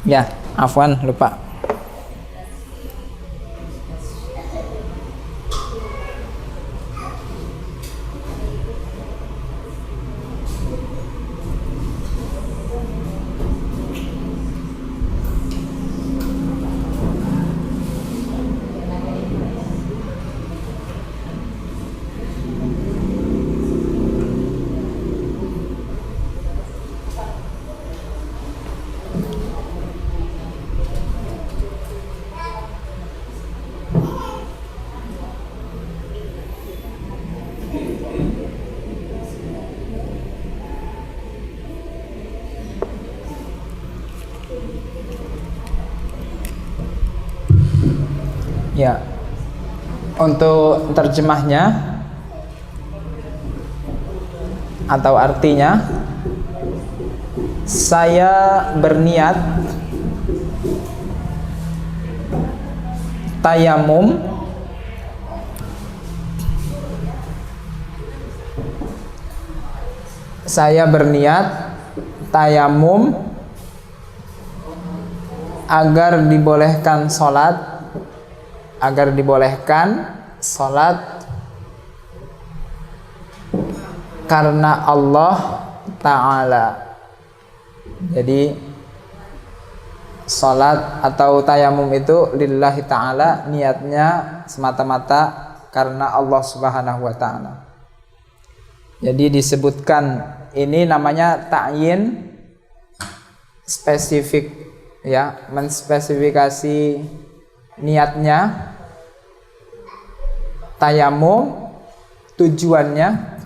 Ya, afwan, lupa. Ya, untuk terjemahnya atau artinya, saya berniat tayamum agar dibolehkan sholat karena Allah Ta'ala. Jadi sholat atau tayamum itu lillahi ta'ala, niatnya semata-mata karena Allah Subhanahu wa ta'ala. Jadi disebutkan ini namanya ta'yin spesifik, ya, menspesifikasi niatnya. Tayamum tujuannya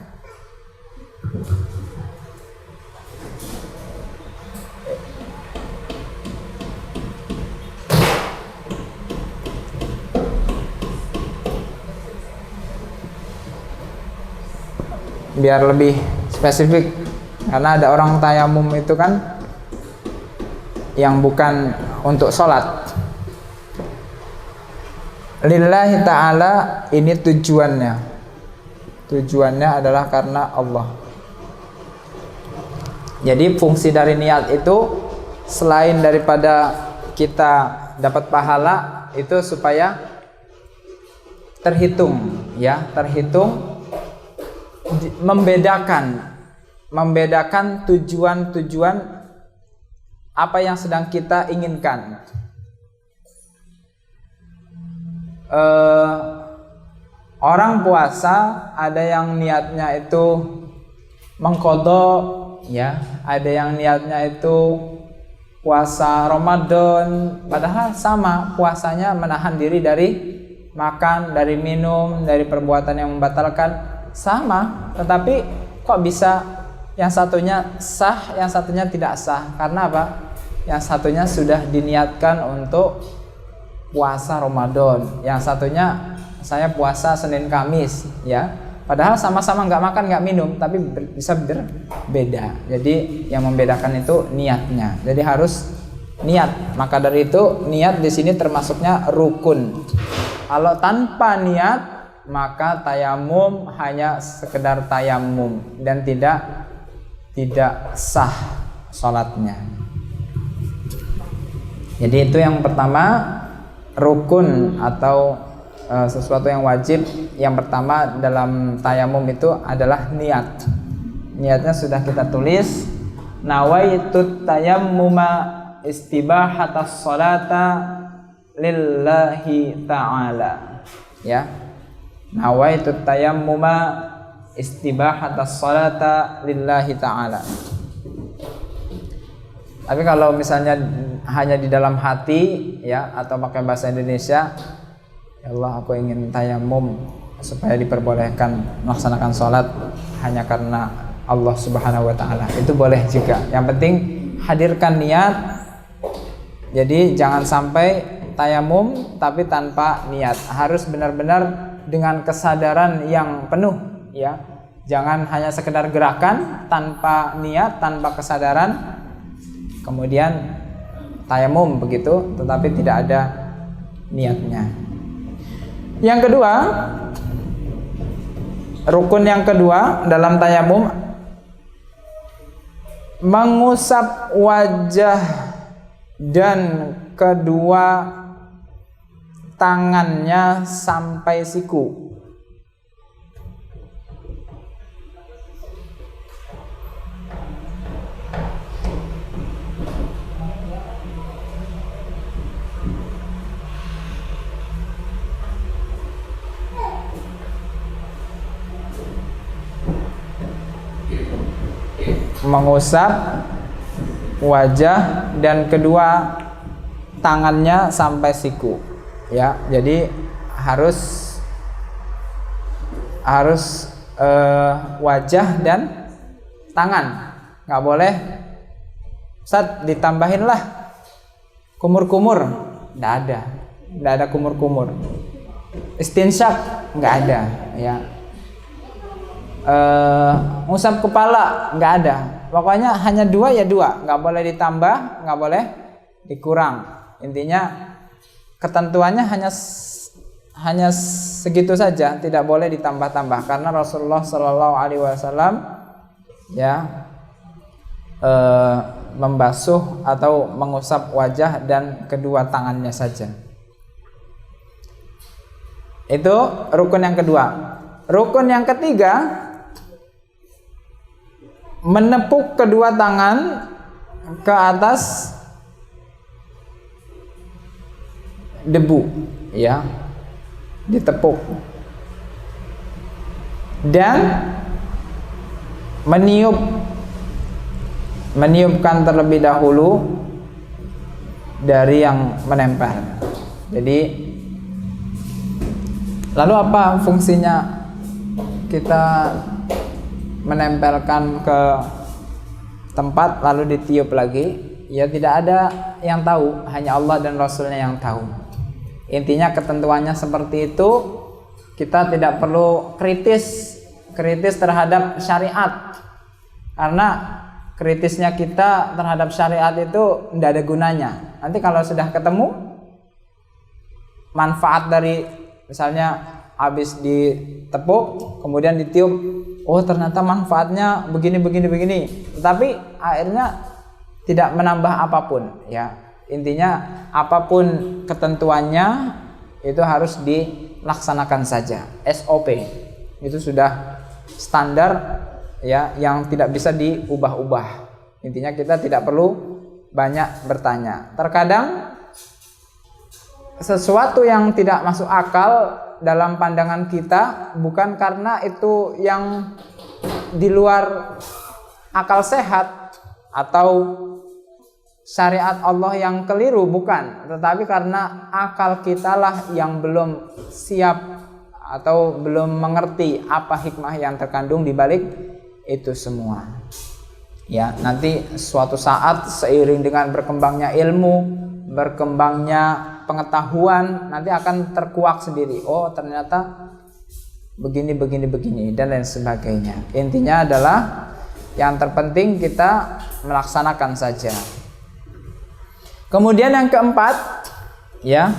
biar lebih spesifik, karena ada orang tayamum itu kan yang bukan untuk sholat. Lillahi ta'ala ini tujuannya adalah karena Allah. Jadi fungsi dari niat itu selain daripada kita dapat pahala, itu supaya terhitung membedakan membedakan tujuan-tujuan apa yang sedang kita inginkan. Orang puasa ada yang niatnya itu mengqadha, ya, ada yang niatnya itu puasa Ramadan, padahal sama puasanya menahan diri dari makan, dari minum, dari perbuatan yang membatalkan, sama, tetapi kok bisa yang satunya sah, yang satunya tidak sah? Karena apa? Yang satunya sudah diniatkan untuk puasa Ramadan, yang satunya saya puasa Senin Kamis, ya. Padahal sama-sama nggak makan nggak minum, tapi bisa berbeda. Jadi yang membedakan itu niatnya. Jadi harus niat. Maka dari itu niat di sini termasuknya rukun. Kalau tanpa niat maka tayamum hanya sekedar tayamum dan tidak sah sholatnya. Jadi itu yang pertama, rukun atau sesuatu yang wajib. Yang pertama dalam tayamum itu adalah niat. Niatnya sudah kita tulis, nawaitu tayammuma istibahatas sholata lillahi ta'ala, ya. Nawaitu tayammuma istibahatas sholata lillahi ta'ala. Tapi kalau misalnya hanya di dalam hati, ya, atau pakai bahasa Indonesia, ya Allah, aku ingin tayamum supaya diperbolehkan melaksanakan sholat hanya karena Allah Subhanahu wa ta'ala, itu boleh juga. Yang penting hadirkan niat. Jadi jangan sampai tayamum tapi tanpa niat. Harus benar-benar dengan kesadaran yang penuh, ya. Jangan hanya sekedar gerakan tanpa niat, tanpa kesadaran, kemudian tayamum begitu, tetapi tidak ada niatnya. Yang kedua, rukun yang kedua dalam tayamum, mengusap wajah dan kedua tangannya sampai siku. Mengusap wajah dan kedua tangannya sampai siku, ya. Jadi harus wajah dan tangan, nggak boleh Ustaz ditambahin lah kumur-kumur, nggak ada kumur-kumur. Istinsyak nggak ada, ya. Ngusap kepala nggak ada. Pokoknya hanya dua ya dua, nggak boleh ditambah, nggak boleh dikurang. Intinya ketentuannya hanya segitu saja, tidak boleh ditambah-tambah. Karena Rasulullah Shallallahu Alaihi Wasallam, ya, membasuh atau mengusap wajah dan kedua tangannya saja. Itu rukun yang kedua. Rukun yang ketiga, menepuk kedua tangan ke atas debu, ya, ditepuk dan meniupkan terlebih dahulu dari yang menempel. Jadi lalu apa fungsinya kita menempelkan ke tempat lalu ditiup lagi? Ya tidak ada yang tahu, hanya Allah dan Rasulnya yang tahu. Intinya ketentuannya seperti itu. Kita tidak perlu kritis terhadap syariat, karena kritisnya kita terhadap syariat itu tidak ada gunanya. Nanti kalau sudah ketemu manfaat dari, misalnya habis ditepuk kemudian ditiup, oh ternyata manfaatnya begini, tetapi akhirnya tidak menambah apapun, ya. Intinya apapun ketentuannya itu harus dilaksanakan saja. SOP itu sudah standar ya yang tidak bisa diubah-ubah. Intinya kita tidak perlu banyak bertanya. Terkadang sesuatu yang tidak masuk akal dalam pandangan kita bukan karena itu yang di luar akal sehat atau syariat Allah yang keliru, bukan, tetapi karena akal kita lah yang belum siap atau belum mengerti apa hikmah yang terkandung di balik itu semua. Ya, nanti suatu saat seiring dengan berkembangnya ilmu, berkembangnya pengetahuan, nanti akan terkuak sendiri. Oh, ternyata begini dan lain sebagainya. Intinya adalah yang terpenting kita melaksanakan saja. Kemudian yang keempat, ya,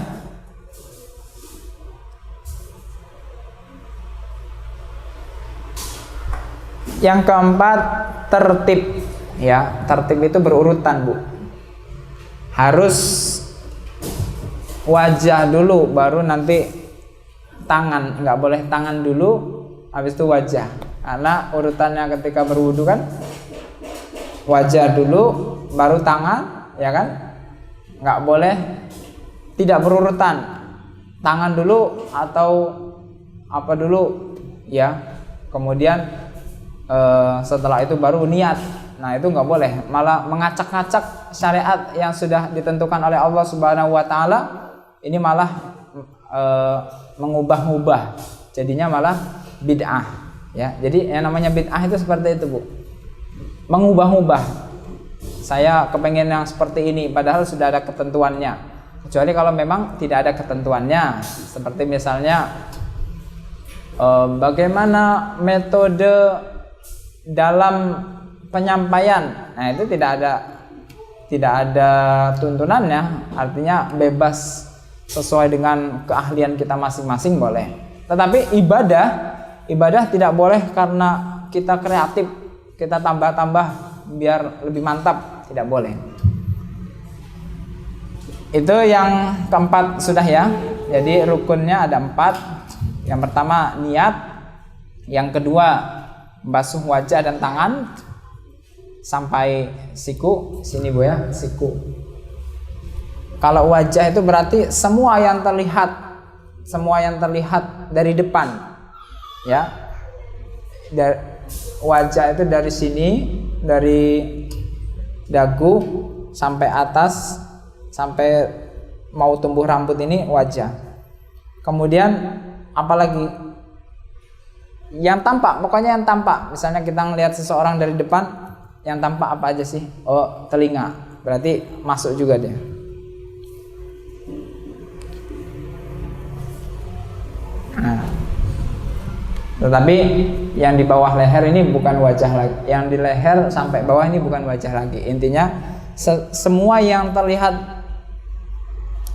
yang keempat tertib. Ya, tertib itu berurutan, Bu. Harus wajah dulu, baru nanti tangan. Nggak boleh tangan dulu, habis itu wajah. Karena urutannya ketika berwudu kan wajah dulu, baru tangan, ya kan? Nggak boleh tidak berurutan. Tangan dulu atau apa dulu, ya. Kemudian setelah itu baru niat. Nah, itu nggak boleh, malah mengacak-ngacak syariat yang sudah ditentukan oleh Allah Subhanahu wa taala. Ini malah mengubah-ubah, jadinya malah bid'ah, ya. Jadi yang namanya bid'ah itu seperti itu, Bu. Mengubah-ubah. Saya kepengen yang seperti ini padahal sudah ada ketentuannya. Kecuali kalau memang tidak ada ketentuannya, seperti misalnya bagaimana metode dalam penyampaian. Nah, itu tidak ada tuntunannya, artinya bebas sesuai dengan keahlian kita masing-masing boleh. Tetapi ibadah tidak boleh karena kita kreatif, kita tambah-tambah biar lebih mantap, tidak boleh. Itu yang keempat sudah, ya. Jadi rukunnya ada 4. Yang pertama niat, yang kedua basuh wajah dan tangan sampai siku. Sini, Bu, ya, siku. Kalau wajah itu berarti semua yang terlihat dari depan, ya. Wajah itu dari sini, dari dagu sampai atas, sampai mau tumbuh rambut, ini wajah. Kemudian apalagi yang tampak, pokoknya yang tampak. Misalnya kita ngelihat seseorang dari depan, yang tampak apa aja sih? Oh, telinga, berarti masuk juga dia. Nah, tetapi yang di bawah leher ini bukan wajah lagi. Yang di leher sampai bawah ini bukan wajah lagi. Intinya semua yang terlihat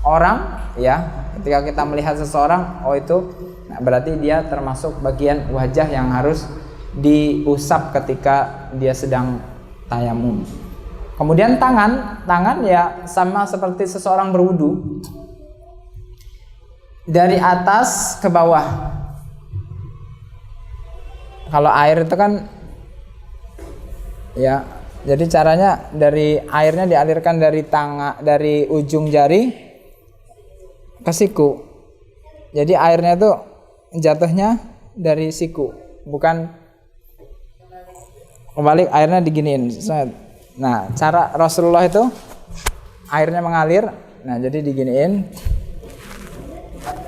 orang, ya, ketika kita melihat seseorang, oh itu, nah, berarti dia termasuk bagian wajah yang harus diusap ketika dia sedang tayamum. Kemudian tangan ya sama seperti seseorang berwudu, dari atas ke bawah. Kalau air itu kan, ya, jadi caranya dari airnya dialirkan dari ujung jari ke siku. Jadi airnya itu jatuhnya dari siku, bukan kebalik, airnya diginiin. Nah, cara Rasulullah itu airnya mengalir, nah jadi diginiin.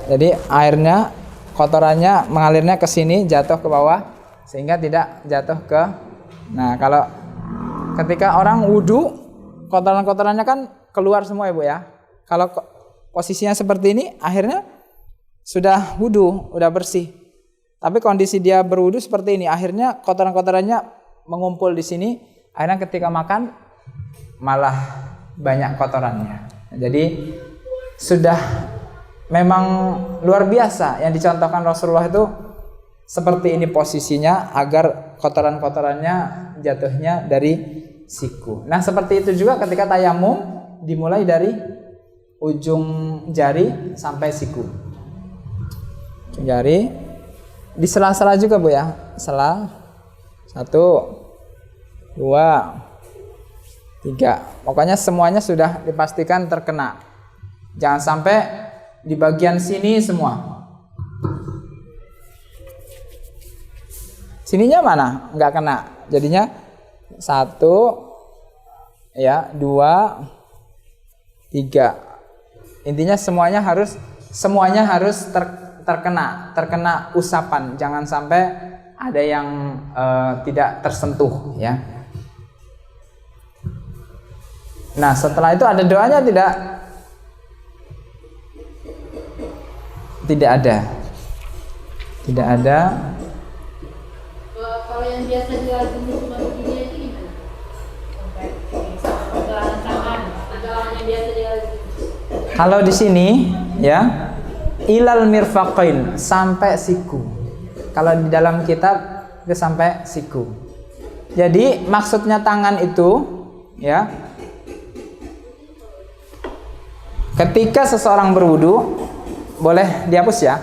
Jadi airnya, kotorannya mengalirnya ke sini, jatuh ke bawah, sehingga tidak jatuh ke. Nah, kalau ketika orang wudu, kotoran-kotorannya kan keluar semua, ya, Bu, ya. Kalau posisinya seperti ini, akhirnya sudah wudu, udah bersih. Tapi kondisi dia berwudu seperti ini, akhirnya kotoran-kotorannya mengumpul di sini. Akhirnya ketika makan malah banyak kotorannya. Jadi sudah memang luar biasa yang dicontohkan Rasulullah itu seperti ini posisinya, agar kotoran-kotorannya jatuhnya dari siku. Nah, seperti itu juga ketika tayamum, dimulai dari ujung jari sampai siku. Jari di sela-sela juga, Bu, ya, sela 1, 2, 3. Pokoknya semuanya sudah dipastikan terkena. Jangan sampai di bagian sini semua. Sininya mana? Nggak kena. Jadinya 1, ya, 2, 3. Intinya semuanya harus terkena usapan. Jangan sampai ada yang tidak tersentuh, ya. Nah, setelah itu ada doanya tidak? Tidak ada. Tidak ada. Kalau yang biasa dilazimi cuma begini aja gimana? Pergelangan tangan, pergelangan yang biasa dilazimi. Kalau di sini, ya, ilal mirfaqain, sampai siku. Kalau di dalam kitab itu sampai siku. Jadi maksudnya tangan itu, ya, ketika seseorang berwudu, boleh dihapus ya.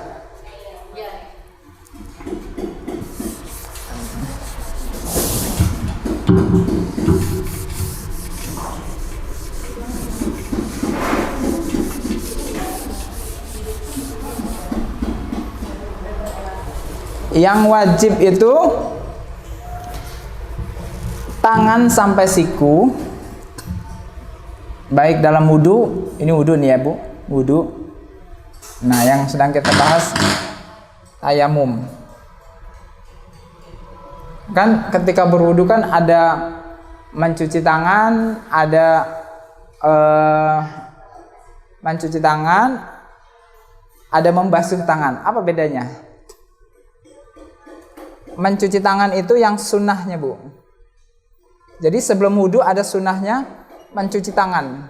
Yang wajib itu tangan sampai siku, baik dalam wudu, ini wudu nih ya Bu, wudu. Nah, yang sedang kita bahas tayamum. Kan ketika berwudu kan ada mencuci tangan, ada mencuci tangan, ada membasuh tangan. Apa bedanya? Mencuci tangan itu yang sunnahnya Bu. Jadi sebelum wudu ada sunnahnya mencuci tangan.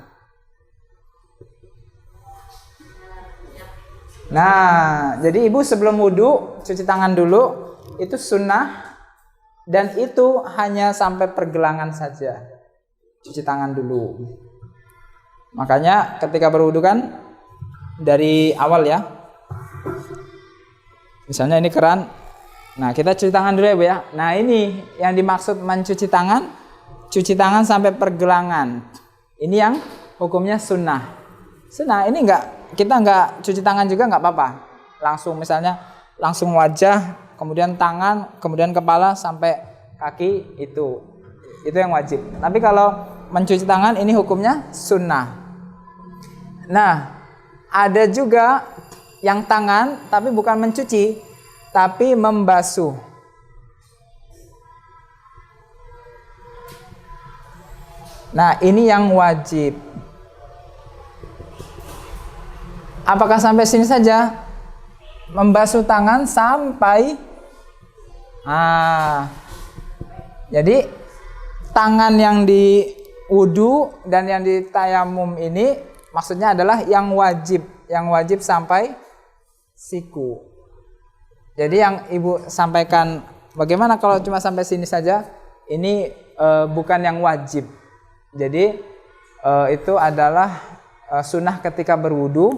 Nah, jadi ibu sebelum wudu cuci tangan dulu, itu sunnah, dan itu hanya sampai pergelangan saja. Cuci tangan dulu. Makanya ketika berwudu kan dari awal ya. Misalnya ini keran. Nah, kita cuci tangan dulu ya Bu ya. Nah, ini yang dimaksud mencuci tangan, cuci tangan sampai pergelangan. Ini yang hukumnya sunnah. Sunnah ini kita nggak cuci tangan juga nggak apa-apa. Langsung misalnya langsung wajah, kemudian tangan, kemudian kepala sampai kaki, itu yang wajib. Tapi kalau mencuci tangan ini hukumnya sunnah. Nah, ada juga yang tangan tapi bukan mencuci, tapi membasuh. Nah, ini yang wajib. Apakah sampai sini saja? Membasuh tangan sampai jadi tangan yang di wudu dan yang di tayamum ini maksudnya adalah yang wajib sampai siku. Jadi yang ibu sampaikan bagaimana kalau cuma sampai sini saja, ini bukan yang wajib. Jadi itu adalah sunnah ketika berwudu,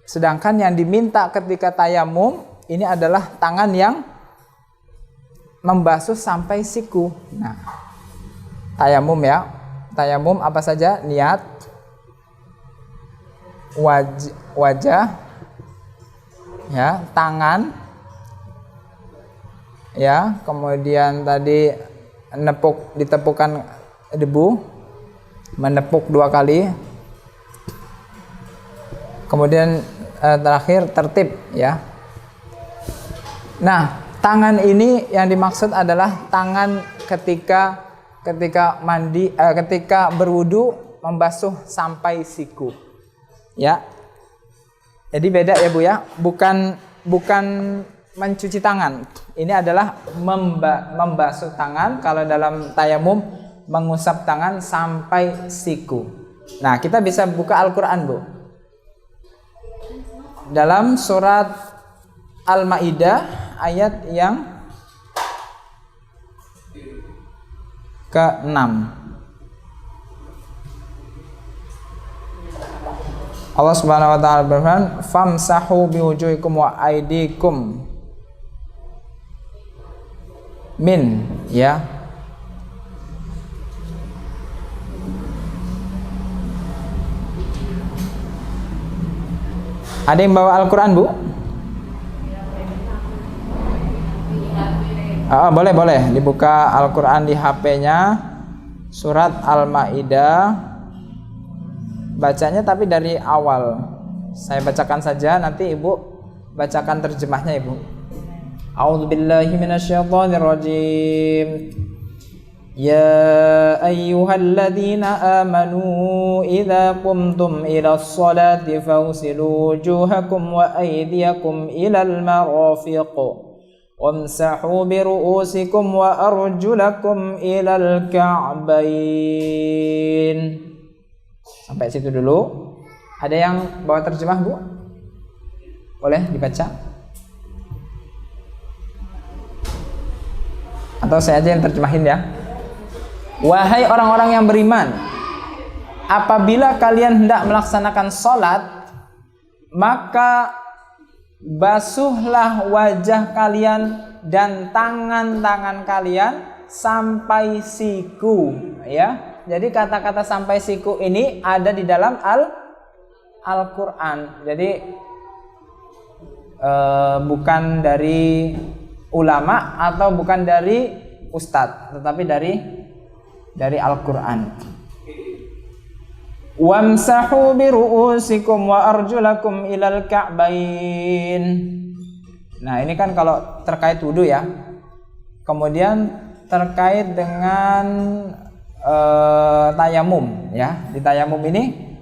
sedangkan yang diminta ketika tayamum ini adalah tangan yang membasuh sampai siku. Nah, tayamum ya, tayamum apa saja? Niat, wajah, ya, tangan. Ya, kemudian tadi ditepukkan debu, menepuk 2 kali. Kemudian terakhir tertib ya. Nah, tangan ini yang dimaksud adalah tangan ketika mandi, ketika berwudu membasuh sampai siku. Ya. Jadi beda ya Bu ya, bukan mencuci tangan. Ini adalah membasuh tangan. Kalau dalam tayamum mengusap tangan sampai siku. Nah, kita bisa buka Al-Qur'an, Bu. Dalam surat Al-Maidah ayat yang ke-6. Allah Subhanahu wa taala berfirman, "Famsahu biwujuhikum wa aydikum." min, ya. Ada yang bawa Al-Quran, Bu? Boleh dibuka Al-Quran di HP-nya, surat Al-Maidah. Bacanya tapi dari awal. Saya bacakan saja, nanti Ibu bacakan terjemahnya, Ibu. A'udzubillahi minasyaitonirrajim. Ya ayyuhalladzina amanu idza qumtum ilas sholati fawsilu wujuhakum wa aydiyakum ilal marafiq wamsahu biru'usikum wa arjulakum ilal ka'bain. Sampai situ dulu. Ada yang bawa terjemah, Bu? Boleh dibaca? Atau saya aja yang terjemahin ya. Wahai orang-orang yang beriman, apabila kalian hendak melaksanakan sholat, maka basuhlah wajah kalian dan tangan-tangan kalian sampai siku, ya. Jadi kata-kata sampai siku ini ada di dalam Al-Quran. Jadi bukan dari ulama atau bukan dari ustadz, tetapi dari Al-Quran. Wamsahu biru'usikum wa arjulakum ilal ka'bain. Nah, ini kan kalau terkait wudu ya. Kemudian terkait dengan tayamum ya. Di tayamum ini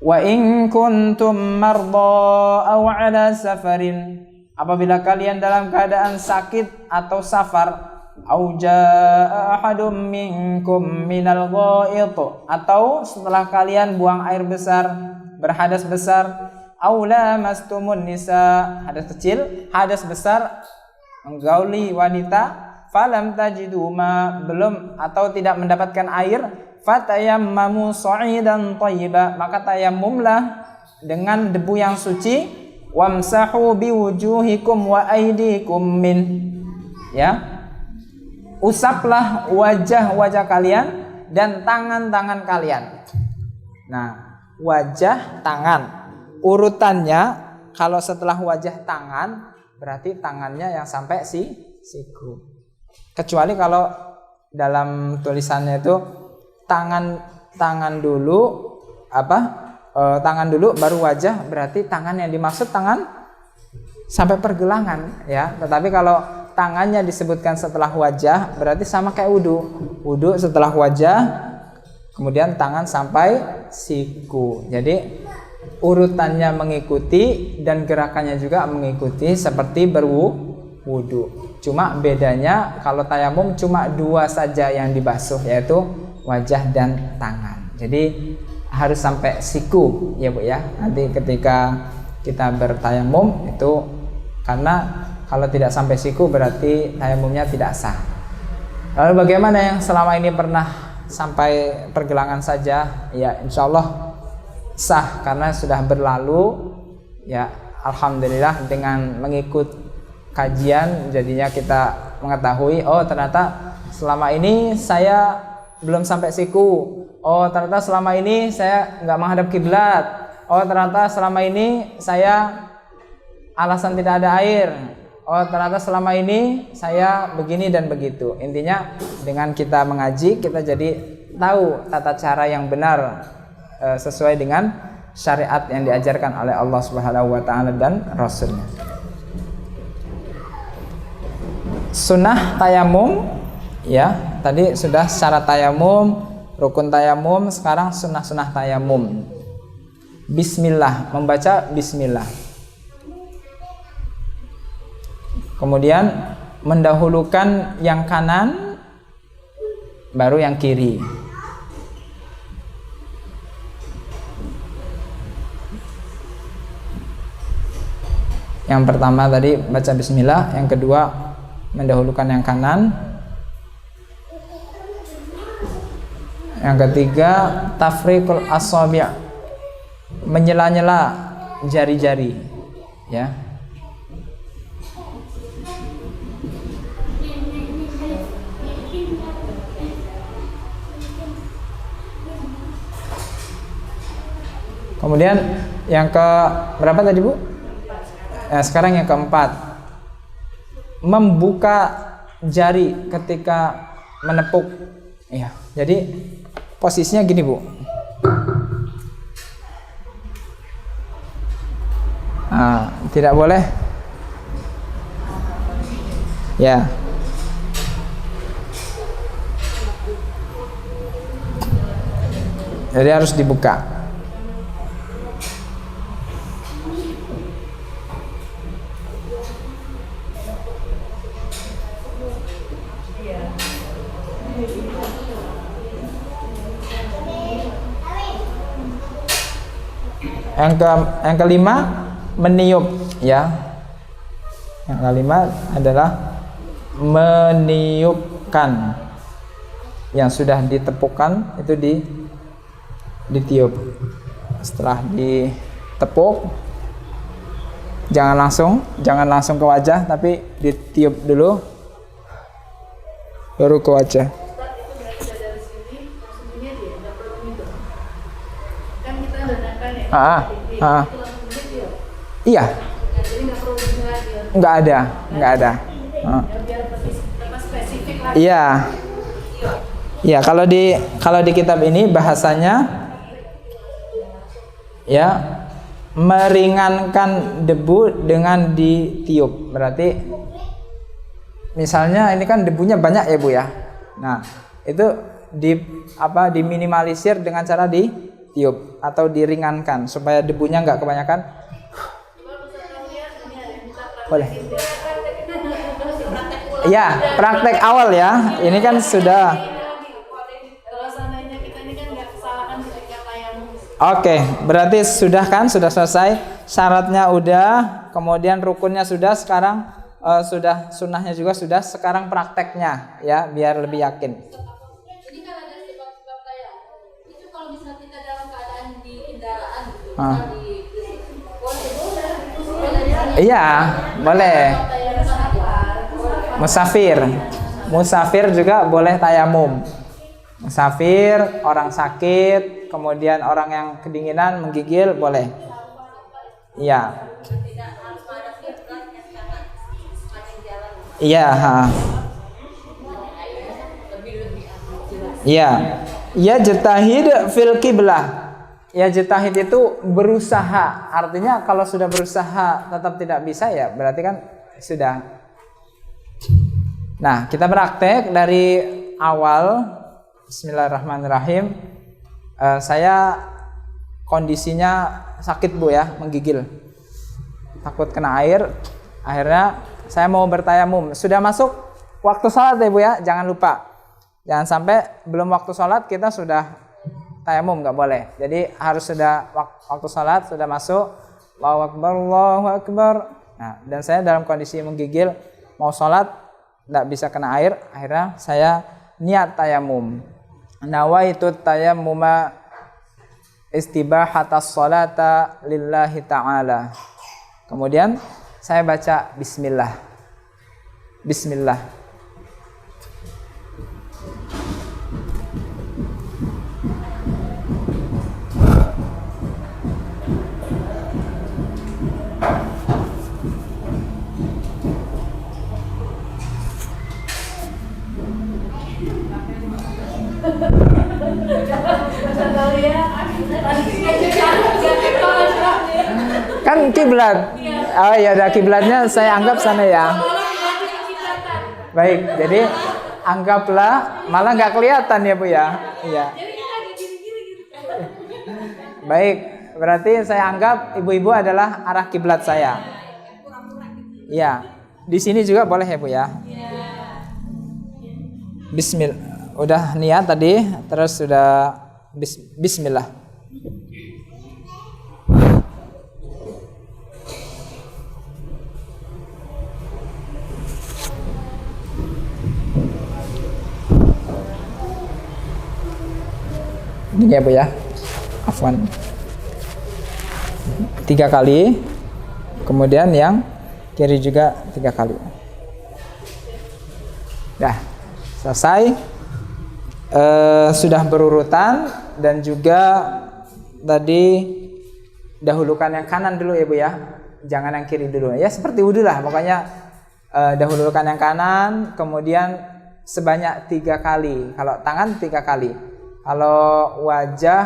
wa in kuntum mardha aw ala safarin, apabila kalian dalam keadaan sakit atau safar, au jaa ahadum minkum minal ghaid, atau setelah kalian buang air besar, berhadas besar, au lamastumun nisa, hadas kecil, hadas besar, menggauli wanita, falam tajidu ma, belum atau tidak mendapatkan air, fatayammamu sa'idan thayyiba, maka tayammumlah dengan debu yang suci, wamsahu biwujuhikum wa aydikum min, ya. Usaplah wajah-wajah kalian dan tangan-tangan kalian. Nah, wajah, tangan. Urutannya kalau setelah wajah tangan, berarti tangannya yang sampai siku. Kecuali kalau dalam tulisannya itu tangan dulu tangan dulu baru wajah, berarti tangan yang dimaksud tangan sampai pergelangan, ya. Tetapi kalau tangannya disebutkan setelah wajah, berarti sama kayak wudu. Wudu setelah wajah, kemudian tangan sampai siku. Jadi urutannya mengikuti dan gerakannya juga mengikuti seperti berwudu. Cuma bedanya kalau tayamum cuma dua saja yang dibasuh, yaitu wajah dan tangan. Jadi harus sampai siku ya Bu ya. Nanti ketika kita bertayamum itu, karena kalau tidak sampai siku berarti tayamumnya tidak sah. Lalu bagaimana yang selama ini pernah sampai pergelangan saja? Ya insya Allah sah karena sudah berlalu. Ya alhamdulillah, dengan mengikut kajian jadinya kita mengetahui, oh ternyata selama ini saya belum sampai siku. Oh ternyata selama ini saya nggak menghadap kiblat. Oh ternyata selama ini saya alasan tidak ada air. Oh ternyata selama ini saya begini dan begitu. Intinya dengan kita mengaji, kita jadi tahu tata cara yang benar sesuai dengan syariat yang diajarkan oleh Allah Subhanahu wa taala dan Rasulnya. Sunnah tayamum ya, tadi sudah syarat tayamum, rukun tayamum, sekarang sunnah-sunnah tayamum. Bismillah, membaca bismillah. Kemudian mendahulukan yang kanan baru yang kiri. Yang pertama tadi baca bismillah, yang kedua mendahulukan yang kanan, yang ketiga tafriqul asabi', menyela-nyela jari-jari ya. Kemudian yang ke berapa tadi Bu? Sekarang yang keempat, membuka jari ketika menepuk. Iya, jadi posisinya gini Bu. Nah, tidak boleh. Ya. Jadi harus dibuka. Yang kelima, meniup ya. Yang kelima adalah meniupkan. Yang sudah ditepukkan itu ditiup. Setelah ditepuk, jangan langsung ke wajah, tapi ditiup dulu baru ke wajah. Iya. Nggak ada. Iya. Iya, kalau di kitab ini bahasanya ya meringankan debu dengan ditiup. Berarti misalnya ini kan debunya banyak ya Bu ya. Nah, itu diminimalisir dengan cara ditiup atau diringankan supaya debunya nggak kebanyakan. Boleh. Iya, praktek awal ya. Ini kan sudah. Oke, berarti sudah kan, sudah selesai. Syaratnya udah, kemudian rukunnya sudah, sekarang sudah sunnahnya juga sudah. Sekarang prakteknya ya, biar lebih yakin. Jadi kalau ada sebab-sebab kayak itu kalau misalnya kita dalam keadaan di kendaraan gitu, Iya, boleh. Musafir juga boleh tayamum. Musafir, orang sakit, kemudian orang yang kedinginan, menggigil, boleh. Iya. Iya, Iya. Ya jatahid fil qiblah. Ya jatahid itu berusaha. Artinya kalau sudah berusaha tetap tidak bisa ya berarti kan sudah. Nah, kita praktek dari awal. Bismillahirrahmanirrahim. Saya kondisinya sakit Bu ya, menggigil. Takut kena air. Akhirnya saya mau bertayamum. Sudah masuk waktu sholat ya Bu ya, jangan lupa. Jangan sampai belum waktu sholat kita sudah tayamum, nggak boleh. Jadi harus sudah waktu sholat sudah masuk. Allahu Akbar, Allahu Akbar. Nah, dan saya dalam kondisi menggigil mau sholat nggak bisa kena air. Akhirnya saya niat tayamum. Nawaitu tayammuma istibahatas sholata lillahi ta'ala. Kemudian saya baca bismillah. Bismillah. Kan kiblat. Oh ya udah, kiblatnya saya anggap sana ya. Baik, jadi anggaplah malah nggak kelihatan ya Bu ya. Iya. Baik, berarti saya anggap ibu-ibu adalah arah kiblat saya. Iya. Di sini juga boleh ya Bu ya. Bismillah. Udah niat tadi, terus sudah bismillah. Ini ya Bu ya. Afwan. 3 kali. Kemudian yang kiri juga 3 kali. Dah, selesai. Sudah berurutan dan juga tadi dahulukan yang kanan dulu ya Bu ya, jangan yang kiri dulu ya, seperti wudhu lah pokoknya. Dahulukan yang kanan, kemudian sebanyak 3 kali. Kalau tangan 3 kali, kalau wajah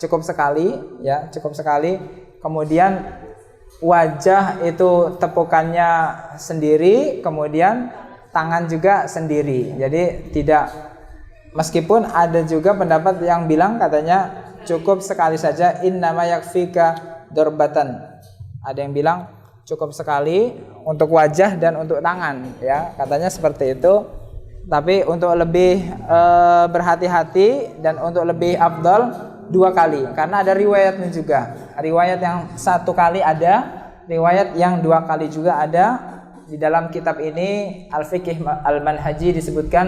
cukup sekali ya, cukup sekali. Kemudian wajah itu tepukannya sendiri, kemudian tangan juga sendiri. Jadi tidak, meskipun ada juga pendapat yang bilang katanya cukup sekali saja, innama yakfika dorbatan. Ada yang bilang cukup sekali untuk wajah dan untuk tangan ya, katanya seperti itu. Tapi untuk lebih berhati-hati dan untuk lebih afdal 2 kali, karena ada riwayatnya juga. Riwayat yang 1 kali ada, riwayat yang 2 kali juga ada. Di dalam kitab ini Al-Fiqh Al-Manhaji disebutkan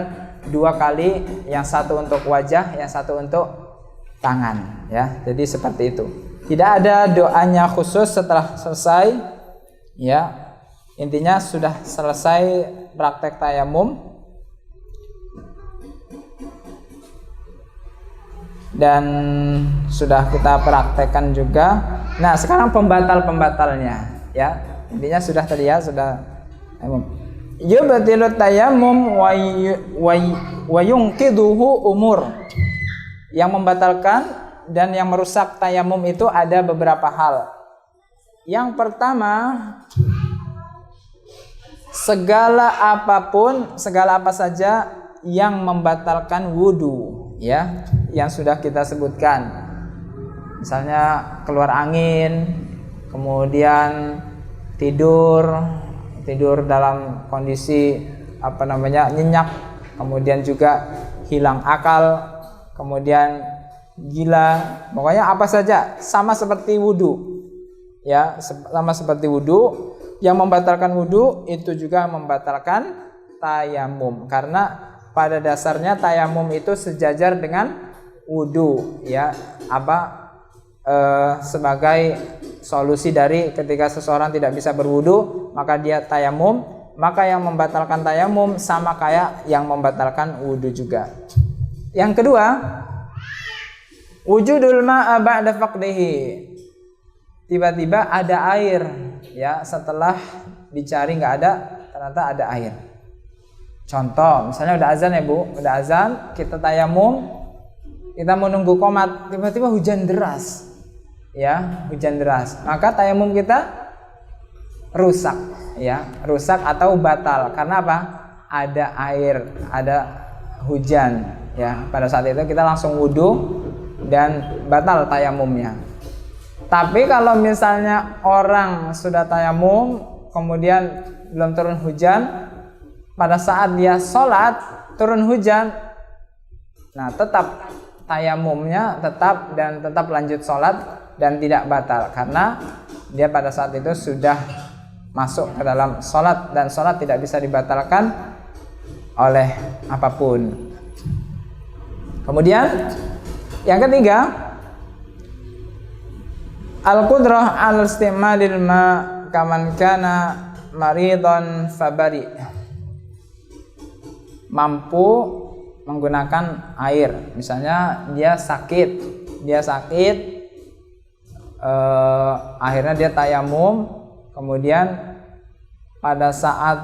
2 kali, yang 1 untuk wajah, yang 1 untuk tangan ya. Jadi seperti itu. Tidak ada doanya khusus setelah selesai ya. Intinya sudah selesai praktek tayamum dan sudah kita praktekkan juga. Nah, sekarang pembatal-pembatalnya ya. Intinya sudah tadi ya, sudah yubtilut tayammum wa yunqiduhu umur. Yang membatalkan dan yang merusak tayamum itu ada beberapa hal. Yang pertama, segala apa saja yang membatalkan wudu ya, yang sudah kita sebutkan. Misalnya keluar angin, kemudian tidur dalam kondisi nyenyak, kemudian juga hilang akal, kemudian gila, pokoknya apa saja sama seperti wudu ya, sama seperti wudu. Yang membatalkan wudu itu juga membatalkan tayamum, karena pada dasarnya tayamum itu sejajar dengan wudu ya, sebagai solusi dari ketika seseorang tidak bisa berwudu maka dia tayamum, maka yang membatalkan tayamum sama kayak yang membatalkan wudu juga. Yang kedua, wujudul ma'a ba'da faqdihi. Tiba-tiba ada air ya, setelah dicari nggak ada, ternyata ada air. Contoh, misalnya udah azan ya Bu, udah azan, kita tayamum, kita mau nunggu qomat, tiba-tiba hujan deras ya, hujan deras, maka tayamum kita rusak ya, rusak atau batal. Karena apa? Ada air, ada hujan ya. Pada saat itu kita langsung wudu dan batal tayamumnya. Tapi kalau misalnya orang sudah tayamum kemudian belum turun hujan, pada saat dia sholat turun hujan, nah tetap tayamumnya tetap lanjut sholat dan tidak batal, karena dia pada saat itu sudah masuk ke dalam sholat dan sholat tidak bisa dibatalkan oleh apapun. Kemudian yang ketiga, al-qudrah al-istimalil ma kaman kana maridon fabari. Mampu menggunakan air. Misalnya dia sakit, akhirnya dia tayamum, kemudian pada saat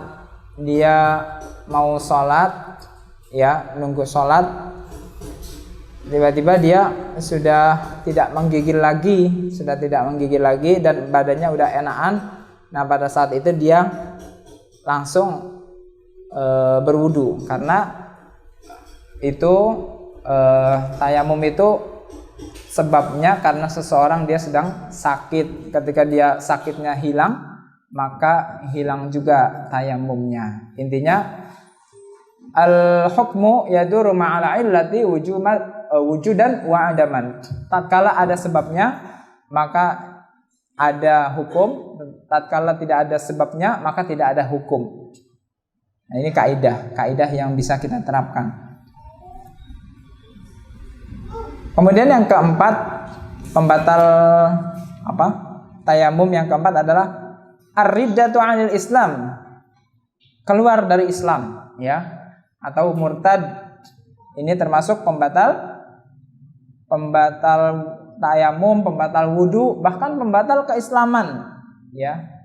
dia mau sholat ya, nunggu sholat, tiba-tiba dia sudah tidak menggigil lagi dan badannya udah enakan. Nah pada saat itu dia langsung berwudu, karena itu tayamum itu sebabnya karena seseorang dia sedang sakit. Ketika dia sakitnya hilang, maka hilang juga tayamumnya. Intinya al-hukmu yaduru ma'al illati wujudan wa adaman. Tatkala ada sebabnya maka ada hukum, tatkala tidak ada sebabnya maka tidak ada hukum. Nah, ini kaidah yang bisa kita terapkan. Kemudian yang keempat, pembatal tayamum yang keempat adalah ar-riddatu 'anil Islam. Keluar dari Islam ya, atau murtad. Ini termasuk pembatal tayamum, pembatal wudu, bahkan pembatal keislaman. Ya,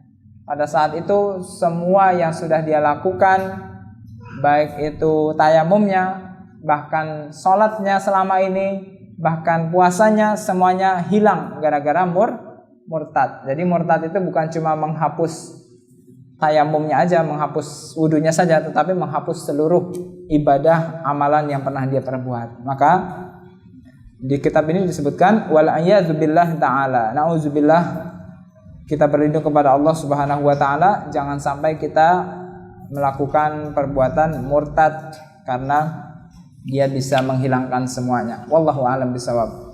pada saat itu semua yang sudah dia lakukan, baik itu tayamumnya, bahkan sholatnya selama ini, bahkan puasanya, semuanya hilang gara-gara murtad. Jadi murtad itu bukan cuma menghapus tayamumnya aja, menghapus wudunya saja, tetapi menghapus seluruh ibadah amalan yang pernah dia perbuat. Maka di kitab ini disebutkan wal a'yadzubillah ta'ala, na'udzubillah, kita berlindung kepada Allah Subhanahu wa taala jangan sampai kita melakukan perbuatan murtad karena dia bisa menghilangkan semuanya. Wallahu a'lam bishawab.